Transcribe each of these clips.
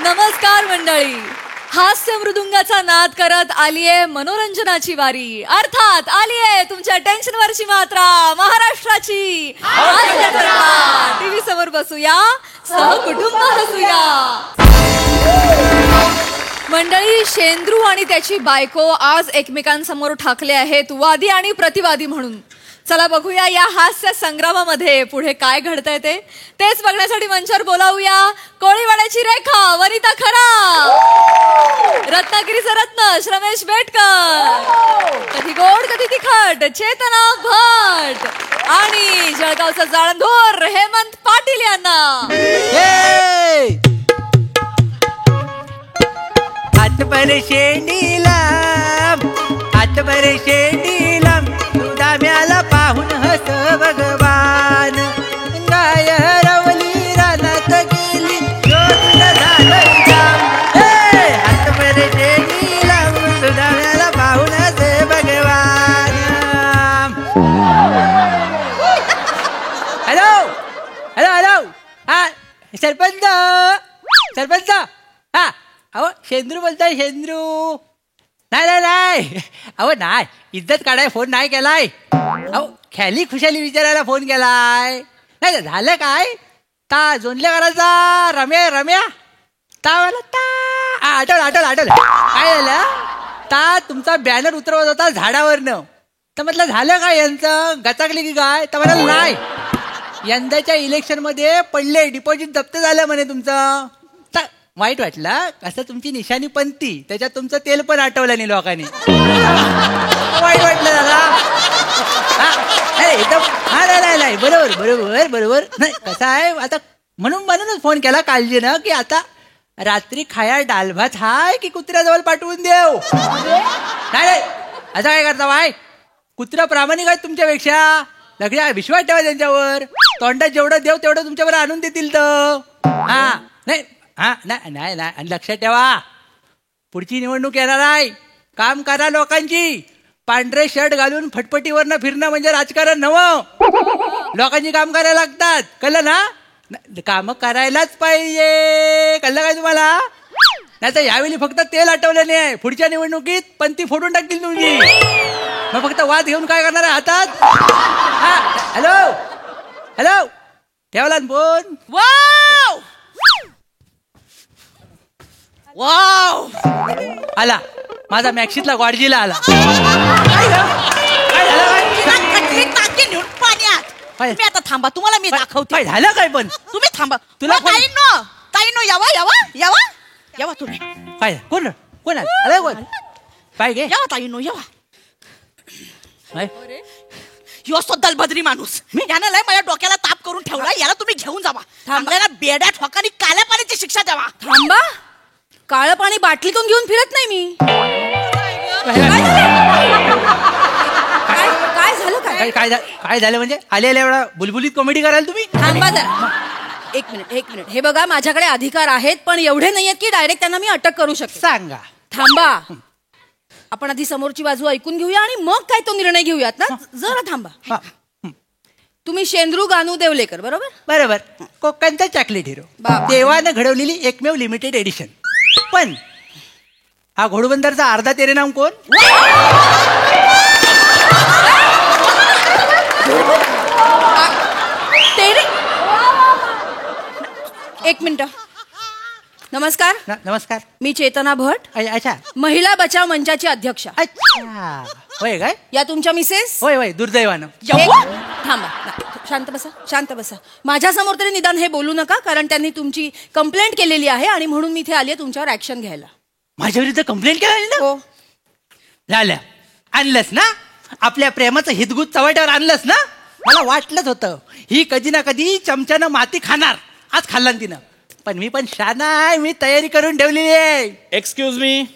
नमस्कार मंडळी. हास्य मृदुंगाचा नाद करत आलीये मनोरंजनाची वारी. अर्थात आलीये तुमच्या टेन्शनवरची मात्रा महाराष्ट्राची. टीव्ही समोर बसूया, सहकुटुंब हसूया. मंडळी, शेंद्रू आणि त्याची बायको आज एकमेकांसमोर ठाकले आहेत वादी आणि प्रतिवादी म्हणून. चला बघूया या हास्य संग्रामामध्ये पुढे काय घडतंय तेच बघण्यासाठी मंचावर बोलावूया कोळीवाड्याची रेखा वनिता खरा, रत्नागिरीचा रत्न श्रमेश बेटकर, कधी गोड कधी तिखट चेतना भट आणि जळगावचा जाळंधोर हेमंत पाटील यांना. हातभर शेंडीलाम, हातभर शेंडीलाम, दाम्याला पाहून हस भगवान. गाय हरवली रानात गेली, झालं काम. हातभर शेंडीलाम, दाम्याला पाहून हस भगवान. हॅलो हॅलो हॅलो, हा सरपंच सरपंच. हा अहो शेंद्रू बोलताय, शेंद्रू. नाही नाही नाही, अहो नाही, इज्जत काढाय फोन नाही केलाय. अहो ख्याली खुशाली विचारायला फोन केलाय. नाही झालं काय, ता जोनल्या करायचा रम्या रम्या ता मला ता आठवलं काय झालं, ता तुमचा बॅनर उतरवत होता झाडावरनं. तर म्हटलं झालं काय यांचं, गचाकली की काय. तर म्हणाल नाही, यंदाच्या इलेक्शनमध्ये पडले, डिपॉझिट जप्त झालं म्हणे तुमचं. वाईट वाटलं असं, तुमची निशाणी पंथी, त्याच्यात तुमचं तेल पण आठवलं नाही लोकांनी. वाईट वाटलं दादा. एकदम हा नाही नाही, बरोबर बरोबर बरोबर. नाही कसं आहे आता, म्हणूनच फोन केला काळजीनं की आता रात्री खाया डाल भात हाय की कुत्र्याजवळ पाठवून देऊ. नाही असं काय करता बाय, कुत्रा प्रामाणिक आहेत तुमच्यापेक्षा. लक्षात विश्वास ठेवा त्यांच्यावर. तोंडात जेवढं देव तेवढं तुमच्यावर आणून देतील तर. हा नाही हा नाही नाही नाही, आणि लक्षात ठेवा पुढची निवडणूक येणार आहे. काम करा लोकांची. पांढरे शर्ट घालून फटफटीवरनं फिरणं म्हणजे राजकारण नवं. लोकांची काम करायला लागतात, कळलं ना. काम करायलाच पाहिजे, कळलं काय तुम्हाला. नाही तर यावेळी फक्त तेल आठवलं नाही, पुढच्या निवडणुकीत पंथी फोडून टाकतील तुमची. मग फक्त वाद घेऊन काय करणार आहे हातात. हा हॅलो हॅलो, ठेवला फोन. वाव वाव, आला माझा मॅक्सितला गॉडजीला आला. तुम्ही आता थांबा, तुम्हाला मी दाखवते. काय झालं काय पण, तुम्ही थांबा. तुला ताईनो यावा यावा यावा यावा तुम्ही. काय कोण कोण आलं कोण काय गे, यावा ताईनो यावा. यो असतो दलभद्री माणूस, यानं लय माझ्या डोक्याला ताप करून ठेवला. याला तुम्ही घेऊन जावा. थांबल्याला बेड्या ठोकानी काल्या पाण्याची शिक्षा द्यावा. थांबा, काळं पाणी बाटलीतून घेऊन फिरत नाही मी. काय झालं काय झालं म्हणजे, आलेल्या एवढा बुलबुलीत कॉमेडी कराल तुम्ही. थांबा जरा, एक मिनिट. हे बघा, माझ्याकडे अधिकार आहेत पण एवढे नाही आहेत की डायरेक्ट त्यांना मी अटक करू शकते. सांगा. थांबा, आपण आधी समोरची बाजू ऐकून घेऊया आणि मग काय तो निर्णय घेऊयात ना. जरा थांबा. तुम्ही शेंद्रू गानू देवलेकर बरोबर. बरोबर, कोकणचा चॉकलेट हिरो, देवानं घडवलेली एकमेव लिमिटेड एडिशन. पण हा घोडबंदरचा अर्धा तेरे नाम कोण. एक मिनिट. नमस्कार. नमस्कार, मी चेतना भट, अच्छा, महिला बचाव मंचाची अध्यक्षा. अच्छा होय काय. या तुमच्या मिसेस. होय होय, दुर्दैवानं. थांबा, शांत बसा. माझ्या समोर तरी निदान हे बोलू नका, कारण त्यांनी तुमची कंप्लेंट केलेली आहे आणि म्हणून मी इथे आली आहे तुमच्यावर ऍक्शन घ्यायला. माझ्या विरुद्ध कंप्लेंट केली ना. हो झालं, आणलंस ना आपल्या प्रेमाचं हितगुज चव्हाट्यावर आणलंस ना. मला वाटलंच होतं ही कधी ना कधी चमच्यानं माती खाणार. आज खाल्ला तिनं, पण मी पण शाना आहे, मी तयारी करून ठेवलेली आहे. एक्सक्यूज मी,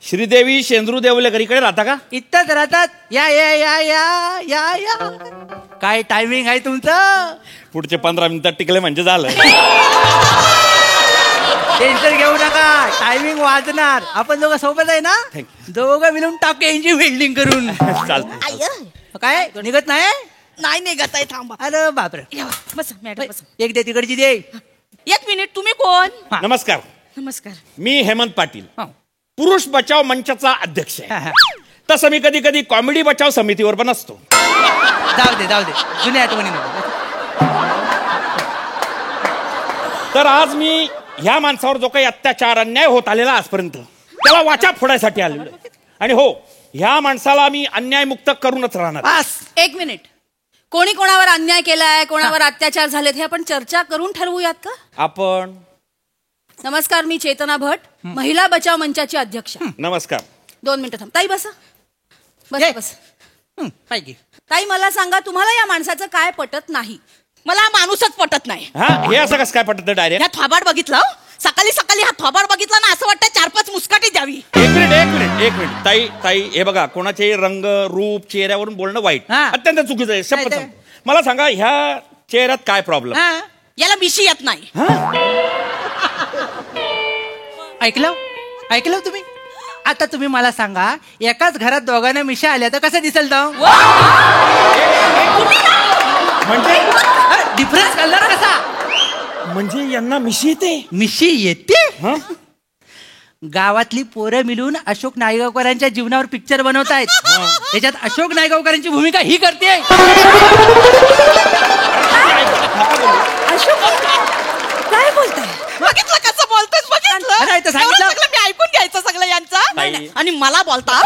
श्रीदेवी शेंद्रू देवलेकर इकडे राहता का. इथंच राहतात. या या या या या या. काय टायमिंग आहे तुमचं. पुढचे 15 मिनिटात टिकले म्हणजे झालं. टेन्शन घेऊ नका, टायमिंग वाजणार. आपण दोघं सोबत आहे ना, दोघं मिळून टाकू यांची वेल्डिंग करून. चालतं. काय निघत नाही. नाही निघत आहे, थांबा. अरे बापरे. बस मॅडम बस. एक दे तिकडची दे. एक मिनिट, तुम्ही कोण. नमस्कार, नमस्कार. मी हेमंत पाटील, हो. पुरुष बचाव मंचाचा अध्यक्ष हा, आहे. हा. तसं मी कधी कधी कॉमेडी बचाव समितीवर पण असतो. जाऊ दे जुन्या आठवणी नको. तर आज मी ह्या माणसावर जो काही अत्याचार अन्याय होत आलेला आजपर्यंत त्याला वाचा फोडायसाठी आलेलो आहे. आणि हो, ह्या माणसाला मी अन्यायमुक्त करूनच राहणार. बस. 1 मिनिट. कोणी कोणावर अन्याय केलाय, कोणावर अत्याचार झालेत हे आपण चर्चा करून ठरवूयात का? आपण नमस्कार, मी चेतना भट, महिला बचाव मंचाची अध्यक्ष. नमस्कार. 2 मिनिटं थांब. ताई बसा. ये. बस. पाहिजे. ताई मला सांगा, तुम्हाला या माणसाचं काय पटत नाही? मला हा माणूसच पटत नाही. हा, हे असं कसं काय पटत डायरेक्ट? ह्या थोबाड बघितलं सकाळी सकाळी, हा थोबाड बघितला ना असं वाटतं 4-5 मुस्काटी द्यावी. एक मिनिट ताई हे बघा, कोणाचे रंग रूप चेहऱ्यावरून बोलणं वाईट, हा. अत्यंत चुकीचं आहे. शपथ नाही, सांगतो. मला सांगा, ह्या चेहऱ्यात काय प्रॉब्लेम? हा. याला मिशी येत नाही. ऐकलं तुम्ही? आता तुम्ही मला सांगा, एकाच घरात दोघांना मिशा आल्या तर कसं दिसेल तो? म्हणजे डिफरन्स कळणार कसा? म्हणजे यांना मिशी येते? मिशी येते? हा? गावातली पोरं मिळून अशोक नायगावकरांच्या जीवनावर पिक्चर बनवतायत. त्याच्यात अशोक नायगावकरांची भूमिका ही करते. अशोक काय बोलताय? बघितलं कसं बोलतोय? अरे, इथं सांगितलं. मी ऐकून घ्यायचं सगळं यांचं. ताई. आणि मला बोलता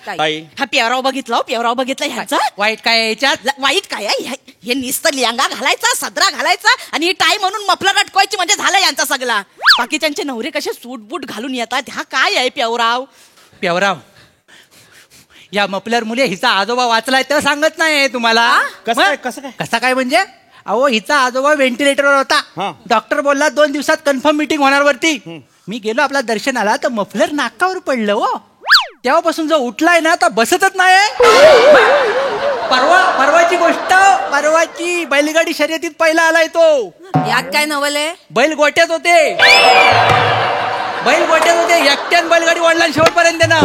ताई. हा पेवराव बघितला ह्यांचा. वाईट काय आहे याच्यात? वाईट काय आहे? हे नुसतं लेंगा घालायचा, सदरा घालायचा आणि ही टाय म्हणून मफलर अटकवायची म्हणजे झालं यांचा सगळा. बाकीच्यांचे नवरे कसे सूट बूट घालून येतात. हा काय आहे पेवराव? या मफलर मुले हिचा आजोबा वाचलाय तर सांगत नाही तुम्हाला. कसा काय म्हणजे? अहो, हिचा आजोबा व्हेंटिलेटरवर हा. होता. डॉक्टर बोलला 2 दिवसात कन्फर्म मीटिंग होणार वरती. मी गेलो आपला दर्शनाला तर मफलर नाकावर पडलं. हो, तेव्हापासून जो उठलाय ना तर बसतच नाही. परवाची गोष्ट, परवाची बैलगाडी शर्यतीत पहिला आलाय तो. यात काय नवल आहे? बैल गोट्यात होते. एकट्यान बैलगाडी ओढला शेवटपर्यंत ना.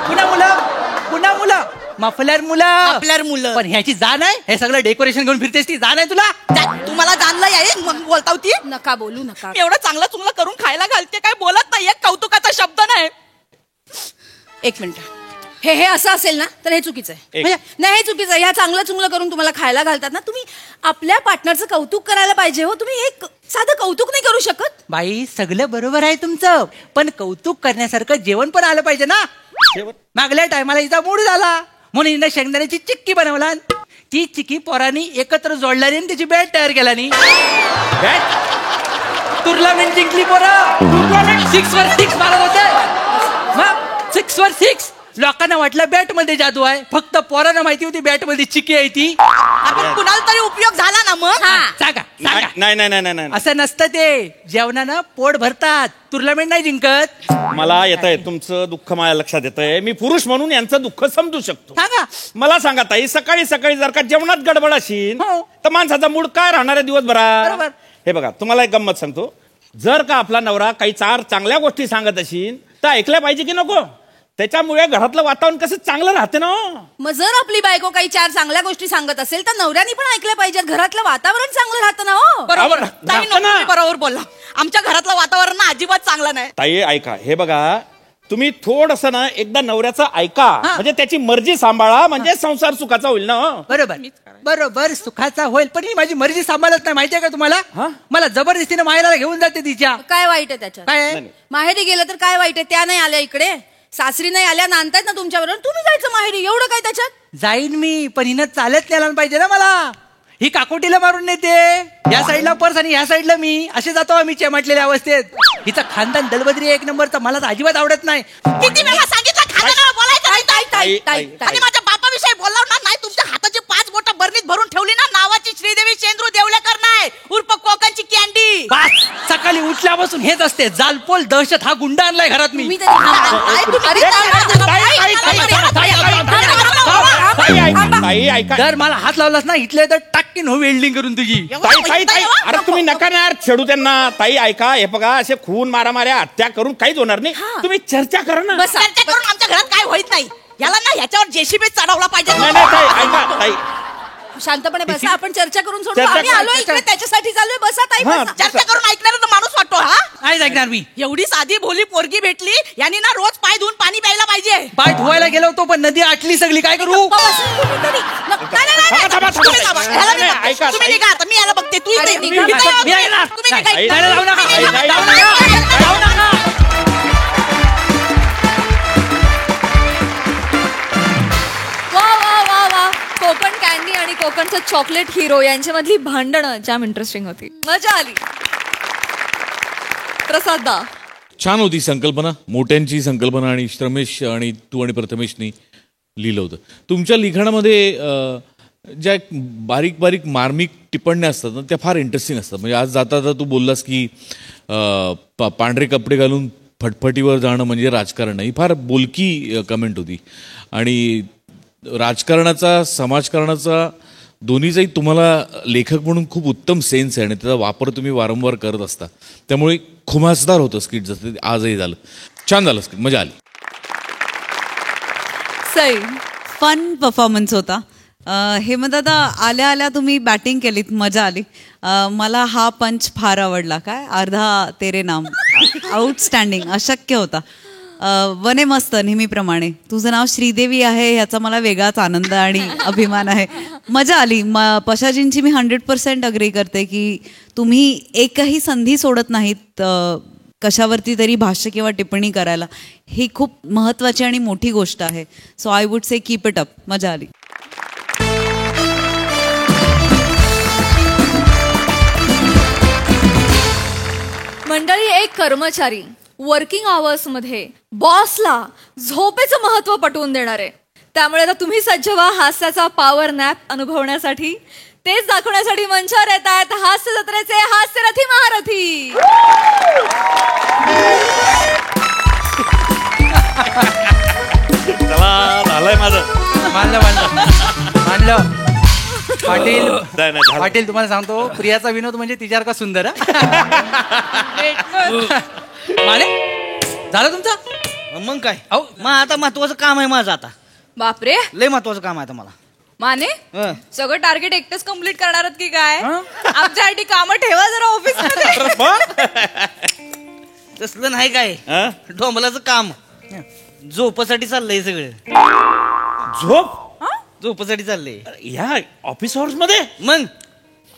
पुन्हा मुलं मफलर मुलं. पण ह्याची जाण आहे? हे सगळं डेकोरेशन घेऊन फिरतेस ती जाण आहे तुला? तुम्हाला जाणलं आहे मग बोलता होती. नका बोलू नका. एवढं चांगलं चुंगलं करून खायला घालते, काय बोलत नाहीये, कौतुकाचा शब्द नाही. 1 मिनिट. हे असं असेल ना तर हे चुकीचं आहे. नाही, हे चुकीचं आहे. ह्या चांगलं चुंगलं करून तुम्हाला खायला घालतात ना, तुम्ही आपल्या पार्टनरचं कौतुक करायला पाहिजे. हो, तुम्ही एक साधं कौतुक नाही करू शकत? बाई, सगळं बरोबर आहे तुमचं, पण कौतुक करण्यासारखं जेवण पण आलं पाहिजे ना. मागल्या टायमाला हिचा मूड झाला म्हणून हिनं शेंगदाण्याची चिक्की बनवला. ती चिक्की पोरांनी एकत्र जोडल्याने आणि त्याची बॅट तयार केल्यानी. टुर्नामेंट जिंकली पोरं. 6 वर 6 मारत होते. 6 वर 6. लोकांना वाटलं बॅट मध्ये जादू आहे, फक्त पोरांना माहिती होती बॅट मध्ये चिक्की आहे ती. आपण कुणाला तरी उपयोग झाला ना मग. सांगा. नाही. असं नसतं ते. जेवणानं पोट भरतात, टुर्नामेंट नाही जिंकत. मला येत आहे तुमचं दुःख, माझ्या लक्षात येत आहे. मी पुरुष म्हणून यांचं दुःख समजू शकतो. सांगा. मला सांगा ताई, सकाळी जर का जेवणात गडबड असेल हो. तर माणसाचा मूड काय राहणार आहे दिवसभरात? बरोबर. हे बघा, तुम्हाला एक गंमत सांगतो. जर का आपला नवरा काही 4 चांगल्या गोष्टी सांगत असेल तर ऐकल्या पाहिजे की नको? त्याच्यामुळे घरातलं वातावरण कसं चांगलं राहते ना. मग जर आपली बायको काही 4 चांगल्या गोष्टी सांगत असेल तर नवऱ्याने पण ऐकल्या पाहिजेत. घरातलं वातावरण चांगलं राहतं ना. हो, बरोबर. बरोबर बोलला. आमच्या घरातलं वातावरण ना अजिबात चांगलं नाही. ताई ऐका, हे बघा, तुम्ही थोडंसं ना एकदा नवऱ्याचं ऐका, म्हणजे त्याची मर्जी सांभाळा, म्हणजे संसार सुखाचा होईल ना. बरोबर सुखाचा होईल. पण ही माझी मर्जी सांभाळत नाही, माहितीये का तुम्हाला? मला जबरदस्तीने माहेराला घेऊन जाते तिच्या. काय वाईट आहे त्याच्यात? काय माहेरी गेलं तर काय वाईट आहे? त्या नाही आल्या इकडे, सासरी नाही आल्या, नांदतायत ना तुमच्या बरोबर, तुम्ही जायचं माहेरी. एवढं काय त्याच्यात? जाईन मी, पण हिनं चालत न्यायला पाहिजे ना मला. ही काकोटीला मारून नेते, या साईडला पर्स आणि या साईडला मी, असे जातो आम्ही चेमाटलेल्या अवस्थेत. हिचं खानदान दलबद्री 1 नंबरचं, मला तर अजिबात आवडत नाही. किती वेळा सांगितलं खानदानावर बोलायचं नाही. आणि माझ्या बापाविषयी बोलला ना, नाही तुमच्या हाताची 5 बोटं बरणीत भरून ठेवली ना, नावाची श्रीदेवी शेंद्रू देवलेकर नाही, उर्फ कोकणची कॅन्डी. बस, सकाळी उठल्यापासून हेच असते. जालपोल दहशत हा गुंडा आणलाय घरात मी. जर मला हात लावलास ना इथले तर टाकीन हो वेल्डिंग करून तुझी. ताई अरे तुम्ही नका ना यार छेडू त्यांना. ताई ऐका, हे बघा, असे खून मारामाऱ्या हत्या करून काहीच होणार नाही. तुम्ही चर्चा करा ना. चर्चा करून आमच्या घरात काय होत नाही. याला ना ह्याच्यावर जेसीबी चढवला पाहिजे. नाही ताई ऐका, ताई शांतपणे बसा, आपण चर्चा करून सोडू. आम्ही आलो इकडे त्याच्यासाठी चाललोय. बसा ताई, चर्चा करून ऐकणार माणूस वाटतो हा. ऐकणार मी. एवढी साधी भोली पोरगी भेटली, यांनी ना रोज पाय धुवून पाणी प्यायला पाहिजे. पाय धुवायला गेलो होतो पण नदी आटली सगळी, काय करू? तुम्ही निघा आता, मी याला बघते. तू इथे निघा, इथे या. मी आहे ना. तुम्ही निघा. नाही, नाही, जाऊ नका. तुम्ही निघा. जाऊ नका. जाऊ नका. वा वा वा वा, कोकण कॅन्डी आणि कोकणचं चॉकलेट हिरो यांच्यामधली भांडणं जाम इंटरेस्टिंग होती, मजा आली. प्रसाद दा, छान होती संकल्पना, मोठ्यांची संकल्पना, आणि रमेश आणि तू आणि प्रथमेशनी लिहिलं होतं. तुमच्या लिखाणामध्ये ज्या बारीक बारीक मार्मिक टिप्पण्या असतात ना, त्या फार इंटरेस्टिंग असतात. म्हणजे आज जाता जाता तू बोललास की पांढरे कपडे घालून फटफटीवर जाणं म्हणजे राजकारण नाही. फार बोलकी कमेंट होती. आणि राजकारणाचा, समाजकारणाचा दोन्हीचाही तुम्हाला लेखक म्हणून खूप उत्तम सेन्स आहे आणि त्याचा वापर तुम्ही वारंवार करत असता. त्यामुळे खुमासदार होतं स्किट, जसं आजही झालं. छान झालं स्किट, मजा आली. सई, फन परफॉर्मन्स होता. हेमदादा आल्या आल्या तुम्ही बॅटिंग केलीत, मजा आली. मला हा पंच फार आवडला. काय अर्धा तेरे नाम, आउटस्टँडिंग, अशक्य होता. वने मस्त नेहमीप्रमाणे. तुझं नाव श्रीदेवी आहे ह्याचा मला वेगळाच आनंद आणि अभिमान आहे. मजा आली. पशाजींची मी 100% अग्री करते की तुम्ही एकही संधी सोडत नाहीत कशावरती तरी भाष्य किंवा टिप्पणी करायला. ही खूप महत्त्वाची आणि मोठी गोष्ट आहे. So I would say keep it up. मजा आली. मंडळी, एक कर्मचारी वर्किंग आवर्स मध्ये बॉसला झोपेचं महत्व पटवून देणार आहे. त्यामुळे आता तुम्ही सज्ज व्हा हास्याचा पॉवर नॅप अनुभवण्यासाठी. तेच दाखवण्यासाठी मंचावर येत आहेत हास्य जत्रेचे हास्यरथी महारथी. चला, झालंय माझं. मानलं मानलं मानलं. पाटील तुम्हाला सांगतो, प्रियाचा विनोद म्हणजे तिच्यासारखा सुंदर. माने झालं तुमचं? मग काय? अहो. मग आता महत्वाचं काम आहे माझं. आता बापरे, लय महत्वाचं काम आहे आता मला. माने हं. सगळं टार्गेट एकटंच कम्प्लीट करणार की काय? आमच्यासाठी कामं ठेवा जरा ऑफिस मध्ये. तसलं नाही काय, डोंबलाचं काम. झोपासाठी चाललंय सगळं. झोप झोपासाठी चाललंय. ह्या ऑफिस आवर्स मध्ये? मग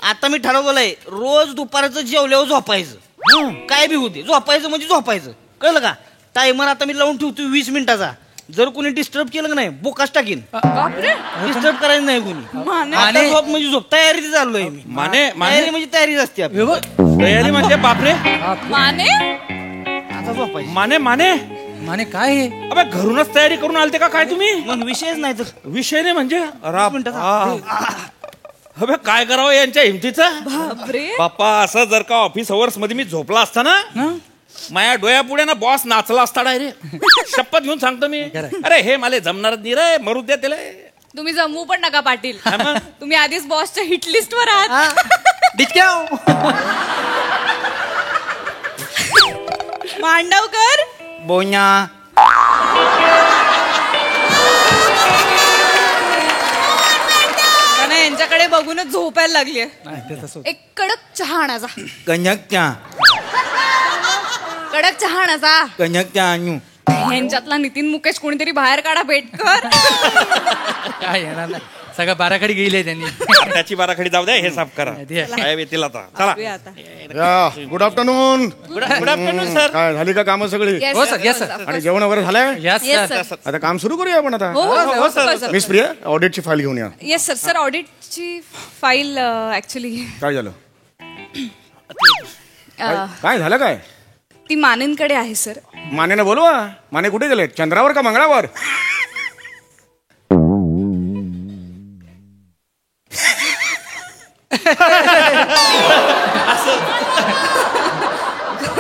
आता मी ठरवलंय, रोज दुपारचं जेवल्यावर झोपायचं. काय बी होते, झोपायचं म्हणजे झोपायचं. कळलं का? टायमर आता मी लावून ठेवतो 20 मिनिटाचा. जर कोणी डिस्टर्ब केलं का नाही, बोकाच टाकीन. बापरे, डिस्टर्ब करायचं नाही कोणी. आता झोप म्हणजे झोप. तयारी चाललोय मी. तयारी म्हणजे तयारीच असते आपली. तयारी म्हणजे बापरे. माने आता झोपायचं. माने माने माने काय हे? अबे, घरूनच तयारी करून आलते का काय तुम्ही? मग विषयच नाही तर. विषय नाही म्हणजे मिनिटाचा. अबे, काय करावं यांच्या हिमतीचं? बापरे, बाप्पा, असं जर का ऑफिस अवर्स मध्ये मी झोपला असता ना, माझ्या डोळ्यापुढे ना बॉस नाचला असता डायरेक्ट. शपथ घेऊन सांगतो मी. अरे हे मला जमणार नाही रे, मरू द्या त्याला. तुम्ही जमवू पण नका पाटील. हा मग? तुम्ही आधीच बॉसच्या हिट लिस्ट वर आहात. डिचक्याव. मांडवकर, बोन्या. यांच्याकडे बघूनच झोपायला लागली. एक कडक चहा आणायचा. कन्याक्या कडक चहा आणायचा. कन्याक्या आणू. यांच्यातला नितीन मुकेश कोणीतरी बाहेर काढा, भेटकर. काय येणार नाही, सगळं बाराखडी गेली त्यांनी. त्याची बाराखडी जाऊ द्या, हे साफ करा. साहेब येतील आता. चला. Good afternoon. Good afternoon sir. काय झाली का कामं सगळी? हो सर, येस सर. आणि जेवण वगैरे झालंय? Yes yes sir. सर. आता काम सुरू करूया आपण आता. हो सर. मिस प्रिया, ऑडिटची फाईल घेऊन या. Yes sir. सर, ऑडिटची फाईल ऍक्च्युली काय झालं? काय झालं? काय ती मानेंकडे आहे सर. मानेनं बोलवा. माने कुठे गेले? चंद्रावर का मंगळावर?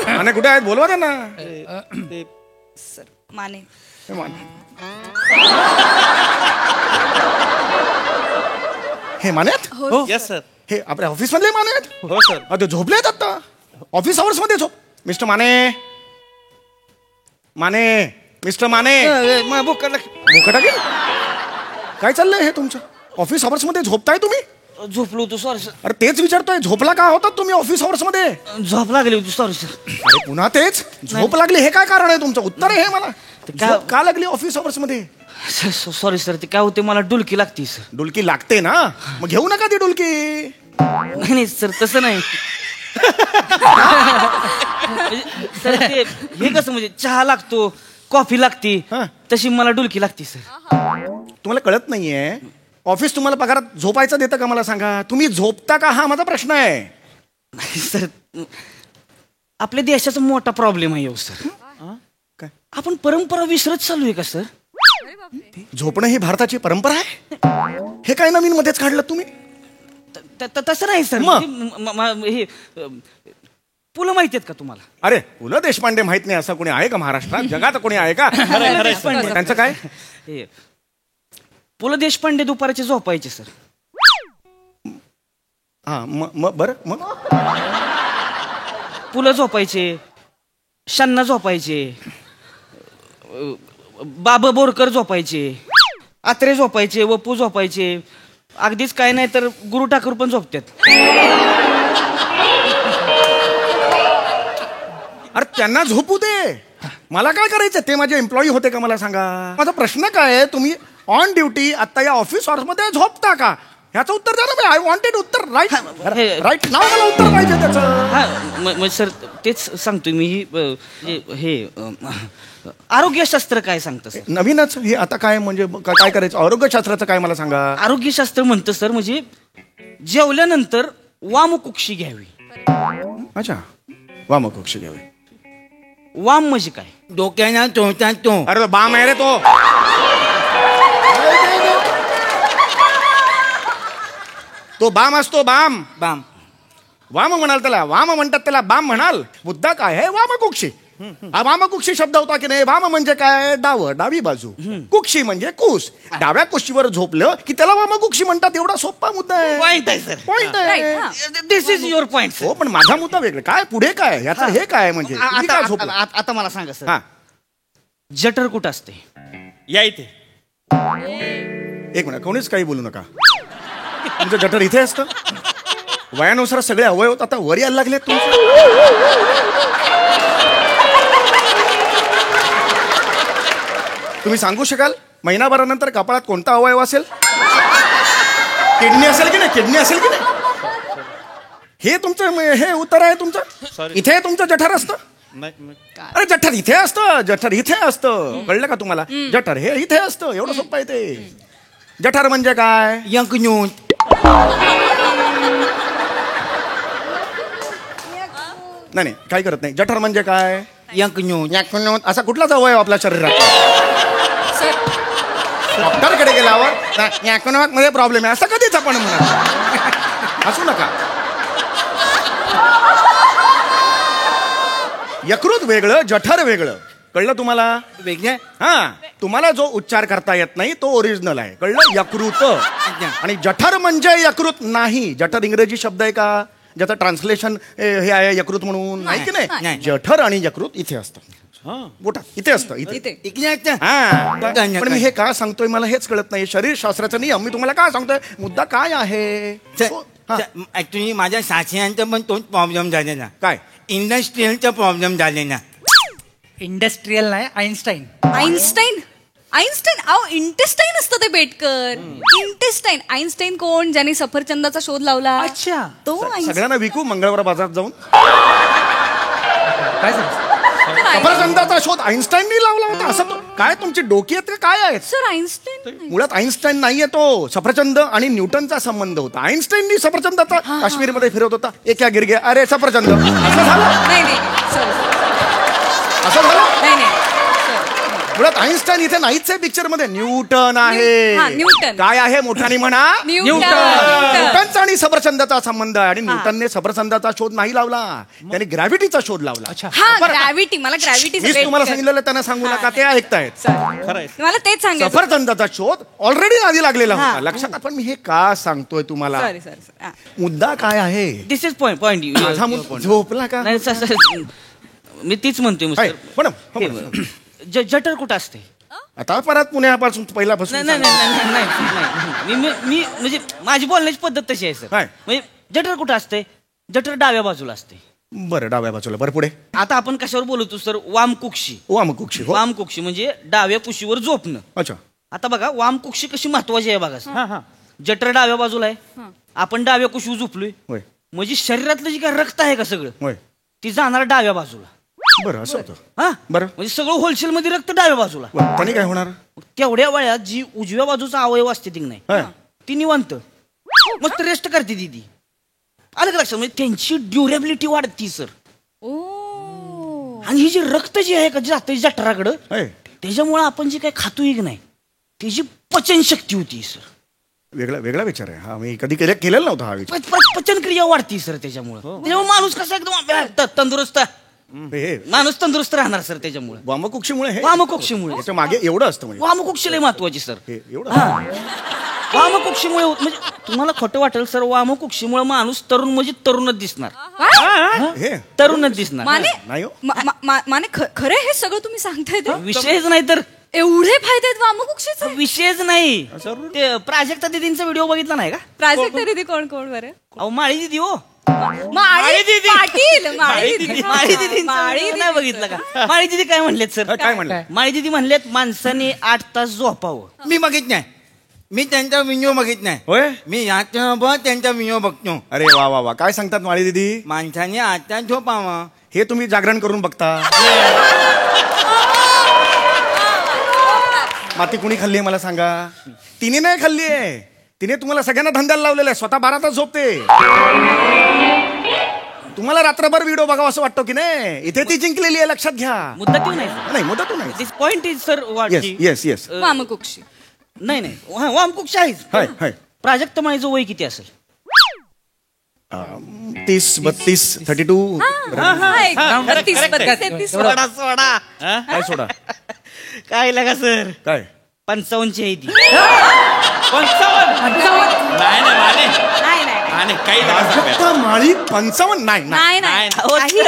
माने कुठे आहेत? बोलवा त्यांना. सर, माने. हे माने. हे मानेत? हो येस सर. हे आपल्या ऑफिस मधले माने आहेत? हो सर. ते झोपलेत आता ऑफिस आवर्स मध्ये. झोप. मिस्टर माने. माने, मिस्टर माने. भूक भुका टाकेल. काय चाललंय हे तुमचं? ऑफिस आवर्स मध्ये झोपताय तुम्ही? झोपलो होतो सॉरी सर. अरे तेच विचारतोय, झोपला का होता तुम्ही ऑफिस आवर्स मध्ये? झोप लागली होती सॉरी सर. अरे पुन्हा तेच, झोप लागली हे काय कारण आहे तुमचं? उत्तर आहे हे मला. काय- झोप का लागली ऑफिस आवर्स मध्ये? सॉरी सर, ते काय होते मला डुलकी लागते सर. डुलकी लागते ना, मग घेऊ नका ती डुलकी. नाही सर तसं नाही. म्हणजे सर ते हे कसं म्हणजे चहा लागतो, कॉफी लागते, हा. तशी मला डुलकी लागते सर. तुम्हाला कळत नाहीये, ऑफिस तुम्हाला पगारात झोपायचं देतं का मला सांगा? तुम्ही झोपता का हा माझा प्रश्न आहे. सर आपल्या देशाचा मोठा प्रॉब्लेम आहे हो सर. काय? आपण परंपरा विसरत चालू आहे का सर? झोपणं ही भारताची परंपरा आहे? हे काय नवीन मध्येच काढलं तुम्ही? तसं नाही सर. मग? म्हणजे हे पु ल माहिती आहेत का तुम्हाला? अरे पु ल देशपांडे माहित नाही असं कोणी आहे का महाराष्ट्रात? जगात कोणी आहे का? त्यांचं काय? हे पु ल देशपांडे दुपारचे झोपायचे सर. हा मग बरं, मग पु ल झोपायचे, शन्ना झोपायचे, बाबा बोरकर झोपायचे, आत्रे झोपायचे, वपू झोपायचे, अगदीच काय नाही तर गुरु ठाकूर पण झोपतात. अरे त्यांना झोपू दे, मला काय करायचं? ते माझे एम्प्लॉई होते का मला सांगा? माझा प्रश्न काय आहे, तुम्ही ऑन ड्युटी आता या ऑफिस आवर्स मध्ये झोपता का? ह्याचं उत्तर द्या ना. आय वॉन्टेड उत्तर. राईट राईट नाव मला उत्तर पाहिजे त्याचं. हा सर तेच सांगतोय मी. हे आरोग्यशास्त्र काय सांगतं सर? नवीनच हे आता काय म्हणजे काय करायचं? आरोग्यशास्त्राचं काय मला सांगा? आरोग्यशास्त्र म्हणतं सर म्हणजे जेवल्यानंतर वामकुक्षी घ्यावी. अच्छा, वामकुक्षी घ्यावी. वाम म्हणजे काय? डोक्याना तो अरे बाम आहे रे तो. तो बाम असतो, बाम. बाम. वाम म्हणाल त्याला, वाम म्हणतात त्याला, बाम म्हणाल. मुद्दा काय आहे? वामकुक्षी. हा वामकुक्षी शब्द होता की नाही? वाम म्हणजे काय? डावं, डावी बाजू. कुक्षी म्हणजे कुस. डाव्या कुशीवर झोपलं की त्याला वामकुक्षी म्हणतात. एवढा सोपा मुद्दा आहे. पॉइंट आहे सर. पॉइंट आहे. दिस इज युअर पॉइंट सर. हो पण माझा मुद्दा वेगळा. काय पुढे काय याचं हे काय म्हणजे? तुम्ही काय झोपलं? आता मला सांगा सर, हा जठर कुठं असते? या इथे. एक मिनिट, कोणीच काही बोलू नका. तुमचं जठर इथे असतं. वयानुसार सगळे अवयव आता वर यायला लागले तुम्ही सांगू शकाल महिनाभरानंतर कपाळात कोणता अवयव असेल? किडनी असेल की नाही? किडनी असेल की नाही? हे तुमचं हे उत्तर आहे तुमचं. इथे तुमचं जठर असतं. अरे जठर इथे असतं, जठर इथे असतं. कळलं का तुम्हाला? जठर हे इथे असतं. एवढं सोपं आहे ते. जठर म्हणजे काय? यंकन्यूट. नाही काय करत नाही. जठर म्हणजे काय? यंकन्यूट. असा कुठलाच अवयव आपल्या शरीरात? डॉक्टरकडे गेल्यावर यंकन्यूट मध्ये प्रॉब्लेम आहे असं कधीच आपण म्हणा. असू नका. यकृत वेगळं, जठर वेगळं. कळलं तुम्हाला? वेगळे. हा, तुम्हाला जो उच्चार करता येत नाही तो ओरिजिनल आहे. कळलं? यकृत. आणि जठर म्हणजे यकृत नाही. जठर इंग्रजी शब्द आहे का ज्याचं ट्रान्सलेशन हे आहे यकृत म्हणून? नाही की नाही. जठर आणि यकृत इथे असतं. बोटा इथे असतं. इथे. हा पण मी हे का सांगतोय मला हेच कळत नाही. शरीरशास्त्राचा नियम मी तुम्हाला काय सांगतोय? मुद्दा काय आहे? ऍक्च्युली माझ्या सासऱ्यांचा पण तोच प्रॉब्लेम झालेला. काय? इंडस्ट्रियलचा प्रॉब्लेम झालेला. इंडस्ट्रियल नाही, आईन्स्टाईन. आईन्स्टाईन. आईन्स्टाईन अहो इंटेस्टाईन असतं ते बेटकर. इंटेस्टाईन. आईन्स्टाईन कोण? ज्यांनी सफरचंदाचा शोध लावला. अच्छा. तो आईन्स्टाईन. सगळ्यांना विकू मंगळवार बाजारात जाऊन. काय सांगतो? सफरचंदाचा शोध आईन्स्टाईननी लावला होता असं काय? तुमची डोकी आहेत का काय आहेत? सर आईन्स्टाईन मुळात आईन्स्टाईन नाहीये तो. सफरचंद आणि न्यूटनचा संबंध होता. आईन्स्टाईननी सफरचंदाचा काश्मीरमध्ये फिरवत होता. एका गिरगे अरे सफरचंद असं झालं. नाही सर असं झालं. नाही मुळात आईन्स्टाईन इथे नाहीच आहे पिक्चर मध्ये. न्यूटन आहे. न्यूटन. काय आहे मोठ्याने म्हणा? न्यूटनचा आणि सफरचंदाचा संबंध आहे. आणि न्यूटनने सफरचंदाचा शोध नाही लावला, त्याने ग्रॅव्हिटीचा शोध लावला. हा ग्रॅव्हिटी. मला ग्रॅव्हिटी मीच तुम्हाला सांगितलेलं त्यांना सांगू नका. ते ऐकतायत. मला तेच सांगायचं. सफरचंदाचा शोध ऑलरेडी आधी लागलेला होता लक्षात. पण मी हे का सांगतोय तुम्हाला? सॉरी. मुद्दा काय आहे? दिस इज पॉइंट. माझा मुद्दा झोपला का? नाही सर मी तीच म्हणतोय. पण जठर कुठं असते? आता परत पुण्यापासून नाही पहिल्यापासून नाही नाही नाही, नाही, नाही. मी म्हणजे माझी बोलण्याची पद्धत तशी आहे सर काय? म्हणजे जठर कुठं असते जठर डाव्या बाजूला असते बरं डाव्या बाजूला बरं पुढे आता आपण कशावर बोलतो सर वामकुक्षी वामकुक्षी हो वामकुक्षी म्हणजे डाव्या कुशीवर झोपणं अच्छा आता बघा वामकुक्षी कशी महत्वाची आहे बघा सर. जठर डाव्या बाजूला आहे आपण डाव्या कुशीवर झोपलोय होय म्हणजे शरीरातलं जे काय रक्त आहे का सगळं होय ती जाणार डाव्या बाजूला बरं असं होतं हा बरं. म्हणजे सगळं होलसेल मध्ये रक्त डाव्या बाजूला बरं, त्याने काय होणार मग तेवढ्या वेळात जी उजव्या बाजूचा अवयव असते ती नाही हा. ती निवांत मस्त रेस्ट करते ती आलं का लक्षात म्हणजे त्यांची ड्युरेबिलिटी वाढती सर आणि ही जी रक्त जी आहे का जे जाते जठराकडं होय. त्याच्यामुळे आपण जे काही खातोय की नाही त्याची पचन शक्ती होती सर वेगळा वेगळा विचार आहे हा मी कधी केलेला नव्हता हा विचार पचनक्रिया वाढती सर त्याच्यामुळे माणूस कसा एकदम तंदुरुस्त हे माणूस तंदुरुस्त राहणार सर त्याच्यामुळे वामकुक्षीमुळे हे वामकुक्षीमुळे याच्या मागे एवढं असतं म्हणजे वामकुक्षी लय महत्वाची सर हे एवढं वामकुक्षीमुळे म्हणजे तुम्हाला खोटं वाटेल सर वामकुक्षीमुळे माणूस तरुण म्हणजे तरुणच दिसणार हे तरुणच दिसणार माने नाही हो माने खरे हे सगळं तुम्ही सांगताय ते विषयच नाही तर एवढे फायदे आहेत वामकुक्षीचे विषयच नाही ते प्राजक्ता दिदींचा व्हिडिओ बघितला नाही का प्राजक्ता दिदी कोण कोण बरं अहो माळी दिदी हो माळी दीदी. पाटील माळी दिदी माळी दिदी नाही बघितलं का माळी दिदी काय म्हणलेत सर काय म्हणलं माळी दिदी म्हणलेत माणसाने 8 तास झोपावं मी बघित नाही मी त्यांचा व्हिडिओ बघित नाही होय मी याच्या त्यांचा व्हिडिओ बघतो अरे वा वा वा काय सांगतात माळी दीदी माणसाने आता झोपावा हे तुम्ही जागरण करून बघता माती कुणी खाल्ली आहे मला सांगा तिने नाही खाल्ली आहे तिने तुम्हाला सगळ्यांना धंद्याला लावलेला आहे स्वतः 12 तास झोपते तुम्हाला रात्रभर व्हिडिओ बघावं असं वाटतं की नाही इथे ती जिंकलेली आहे लक्षात घ्या मुद्दा ती नाही नाही मुद्दा तू नाही this point is sir yes yes yes वामकुक्षी नाही नाही वामकुक्ष आहेच हाय हाय प्राजक्त माळीचं वय किती असेल 30 32 32 सोडा सोडा काय सोडा काय लगा सर काय 55 आहे ती 55 काही प्राजक्ता माळी 55 नाही नाही नाही अहो, सर,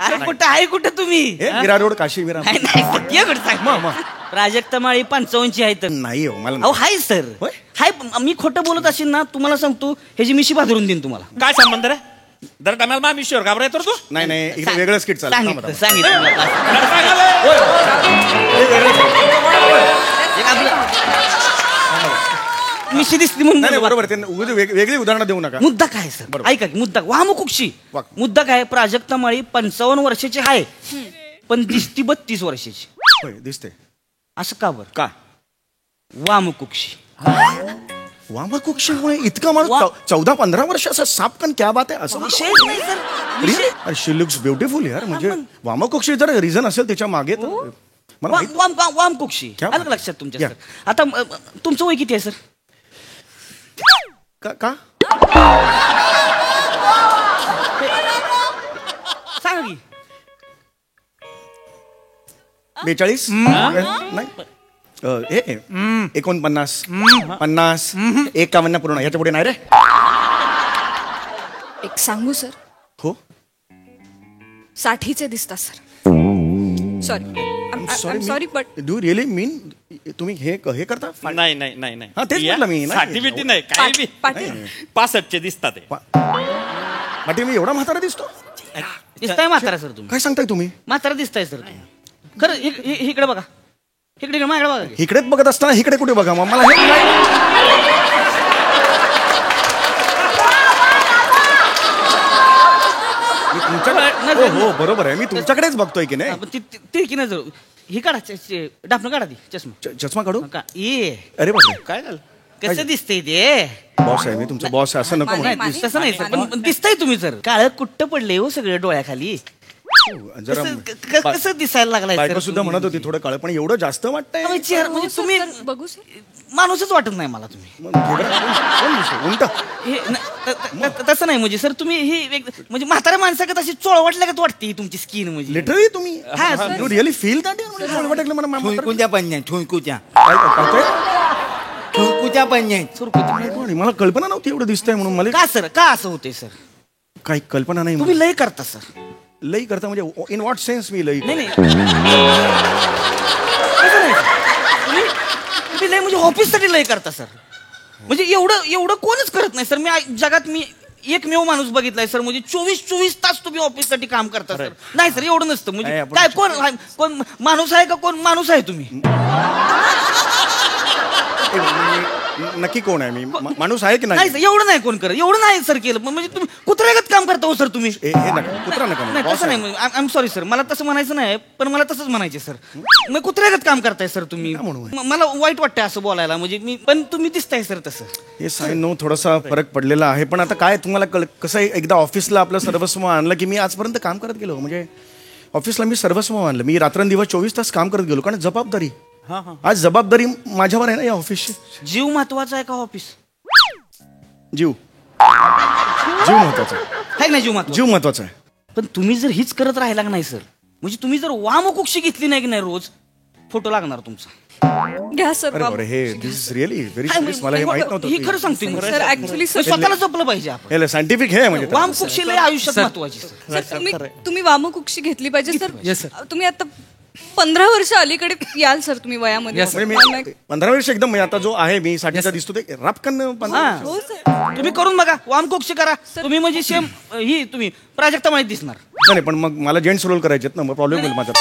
अरे कुठं आहे कुठं तुम्ही हे मीरा रोड काशी विरा नाही नाही सत्य कुठं सांग. प्राजक्त माळी 55 आहे तर नाही हो मला अहो हाय सर होय? हाय मी खोटं बोलत असेल ना तुम्हाला सांगतो ह्याची मिशी भादरून देईन तुम्हाला काय संबंध रे दर टायमाला मा मिशीवर घाबराय तर तू नाही नाही इकडे वेगळं स्किट चालू सांगितलं सांगितलं एक आपलं मिशी दिसली नाही म्हणून बरोबर ते उगाच वेगळी उदाहरणं देऊ नका मुद्दा काय सर ऐका की मुद्दा वामकुक्षी मुद्दा काय प्राजक्ता माळी 55 वर्षाची आहे पण दिसती 32 वर्षाची होय दिसते असं का बरं का वामकुक्षी वामकुक्षीमुळे इतका माणूस 14-15 वर्ष असं सापकन क्या बात आहे असं विषयच नाही सर शी लुक्स ब्युटिफुल यार म्हणजे वामकुक्षी जर रिझन असेल त्याच्या मागे तर मला माहित- वामकुक्षी क्या आलं का लक्षात तुमच्या सर आता तुमचं वय किती आहे सर का सांगा की 42 नाही हे 49 50 51 पूर्ण याच्या पुढे नाही रे एक सांगू सर हो 60चे दिसतात sir sorry sorry but do really mean तुम्ही हे करता नाही नाही नाही नाही हा, तेच म्हटलं मी, नाही. सर्टिफिकेट नाही काही बी पाटील 65 दिसतात ते. वाटे मी एवढा म्हातारा दिसतो दिसताय म्हातारा सर तुम्ही काय सांगताय तुम्ही म्हातारा दिसताय सर तुम्ही खरं इकडे बघा इकडे माझ्याकडे बघा की. इकडेच बघत असताना इकडे कुठे बघा मग मला हे मी तुमच्याकडे हो बरोबर आहे मी तुमच्याकडेच बघतोय की नाही आपण ती की नजर ही काढा डापणं काढा ती चष्मा चष्मा काढू का ये अरे बापरे काय झालं कसं दिसतंय ते बॉस आहे मी तुमचा बॉस आहे असं नको म्हणू. नाही, तसं नाही सर पण दिसतंय तुम्ही सर काळ कुट्ट पडले हो सगळे डोळ्याखाली जरा कसं दिसायला लागलाय बायको सर सुद्धा म्हणत होती थोडं काळ पण एवढं जास्त वाटतंय तुम्ही चेहरा म्हणजे तुम्ही बघू सर माणूसच वाटत नाही मला तुम्ही उलट हे तसं नाही म्हणजे सर तुम्ही ही म्हणजे म्हाताऱ्या माणसाकडे तशी चोळ वाटल्या का वाटते तुमची स्किन म्हणजे लिटरली तुम्ही हा, sir. You really feel that वाटलं मला ठुंकूच्या पंजाय ठुंकूच्या काय ठुंकूच्या पंजाय आणि मला कल्पना नव्हती एवढं दिसतंय म्हणून मला का सर का असं होते सर काही कल्पना नाही तुम्ही लय करता सर लई करता म्हणजे इन व्हॉट सेन्स मी लई नाही नाही तसं नाही. लय म्हणजे ऑफिससाठी लय करता सर. म्हणजे एवढं कोणच करत नाही सर. जगात मी एकमेव माणूस बघितलाय सर. म्हणजे 24 तास तुम्ही ऑफिससाठी काम करता सर. नाही सर एवढं नसतं. म्हणजे काय कोण माणूस आहे का? कोण माणूस आहे तुम्ही? नक्की कोण आहे मी? माणूस आहे की नाही नाही? सर एवढं नाही कोण करत. एवढं नाही सर केलं. म्हणजे तुम्ही कुत्र्यागत काम करता हो सर तुम्ही. हे नका कुत्रा नका नाही तसं नाही. I am sorry sir. मला तसं म्हणायचं नाही. पण मला तसंच म्हणायचे सर. मग कुत्र्यागत काम करताय सर तुम्ही. मला वाईट वाटतंय असं बोलायला. म्हणजे पण तुम्ही दिसताय सर तसं. हे साईन नो थोडासा फरक पडलेला आहे. पण आता काय तुम्हाला कसं आहे, एकदा ऑफिसला आपलं सर्वस्व आणलं की मी आजपर्यंत काम करत गेलो. म्हणजे ऑफिसला मी सर्वस्व आणलं. मी रात्रंदिवस 24 तास काम करत गेलो. कारण जबाबदारी. आज जबाबदारी माझ्यावर आहे ना या ऑफिसची. जीव महत्वाचा आहे का ऑफिस? जीव महत्वाचा आहे ना. जीव महत्वाचा आहे. पण तुम्ही जर हीच करत राहिला नाही सर, म्हणजे तुम्ही जर वामकुक्षी घेतली नाही की नाही रोज, फोटो लागणार तुमचा. घ्या सर. अरे हे दिस इज रिअली व्हेरी सिरियस. मला हे माहित नव्हतं. हे खरं सांगते सर ऍक्च्युली सर स्वतःला जपलं पाहिजे आपण. सायंटिफिक हे म्हणजे वामकुक्षी लय आयुष्यात महत्वाची सर. तुम्ही वामकुक्षी घेतली पाहिजे सर. तुम्ही आता 15 वर्ष अलीकडे याल सर तुम्ही वयामध्ये. मी 15 वर्ष एकदम आता जो आहे मी 60चा दिसतो ते रापकन 15 हो सर. तुम्ही करून बघा. वामकुक्षी करा तुम्ही. म्हणजे सेम ही तुम्ही प्राजक्ता माहिती दिसणार. नाही पण मग मला जेंट्स रोल करायचे ना. मग प्रॉब्लेम होईल माझा.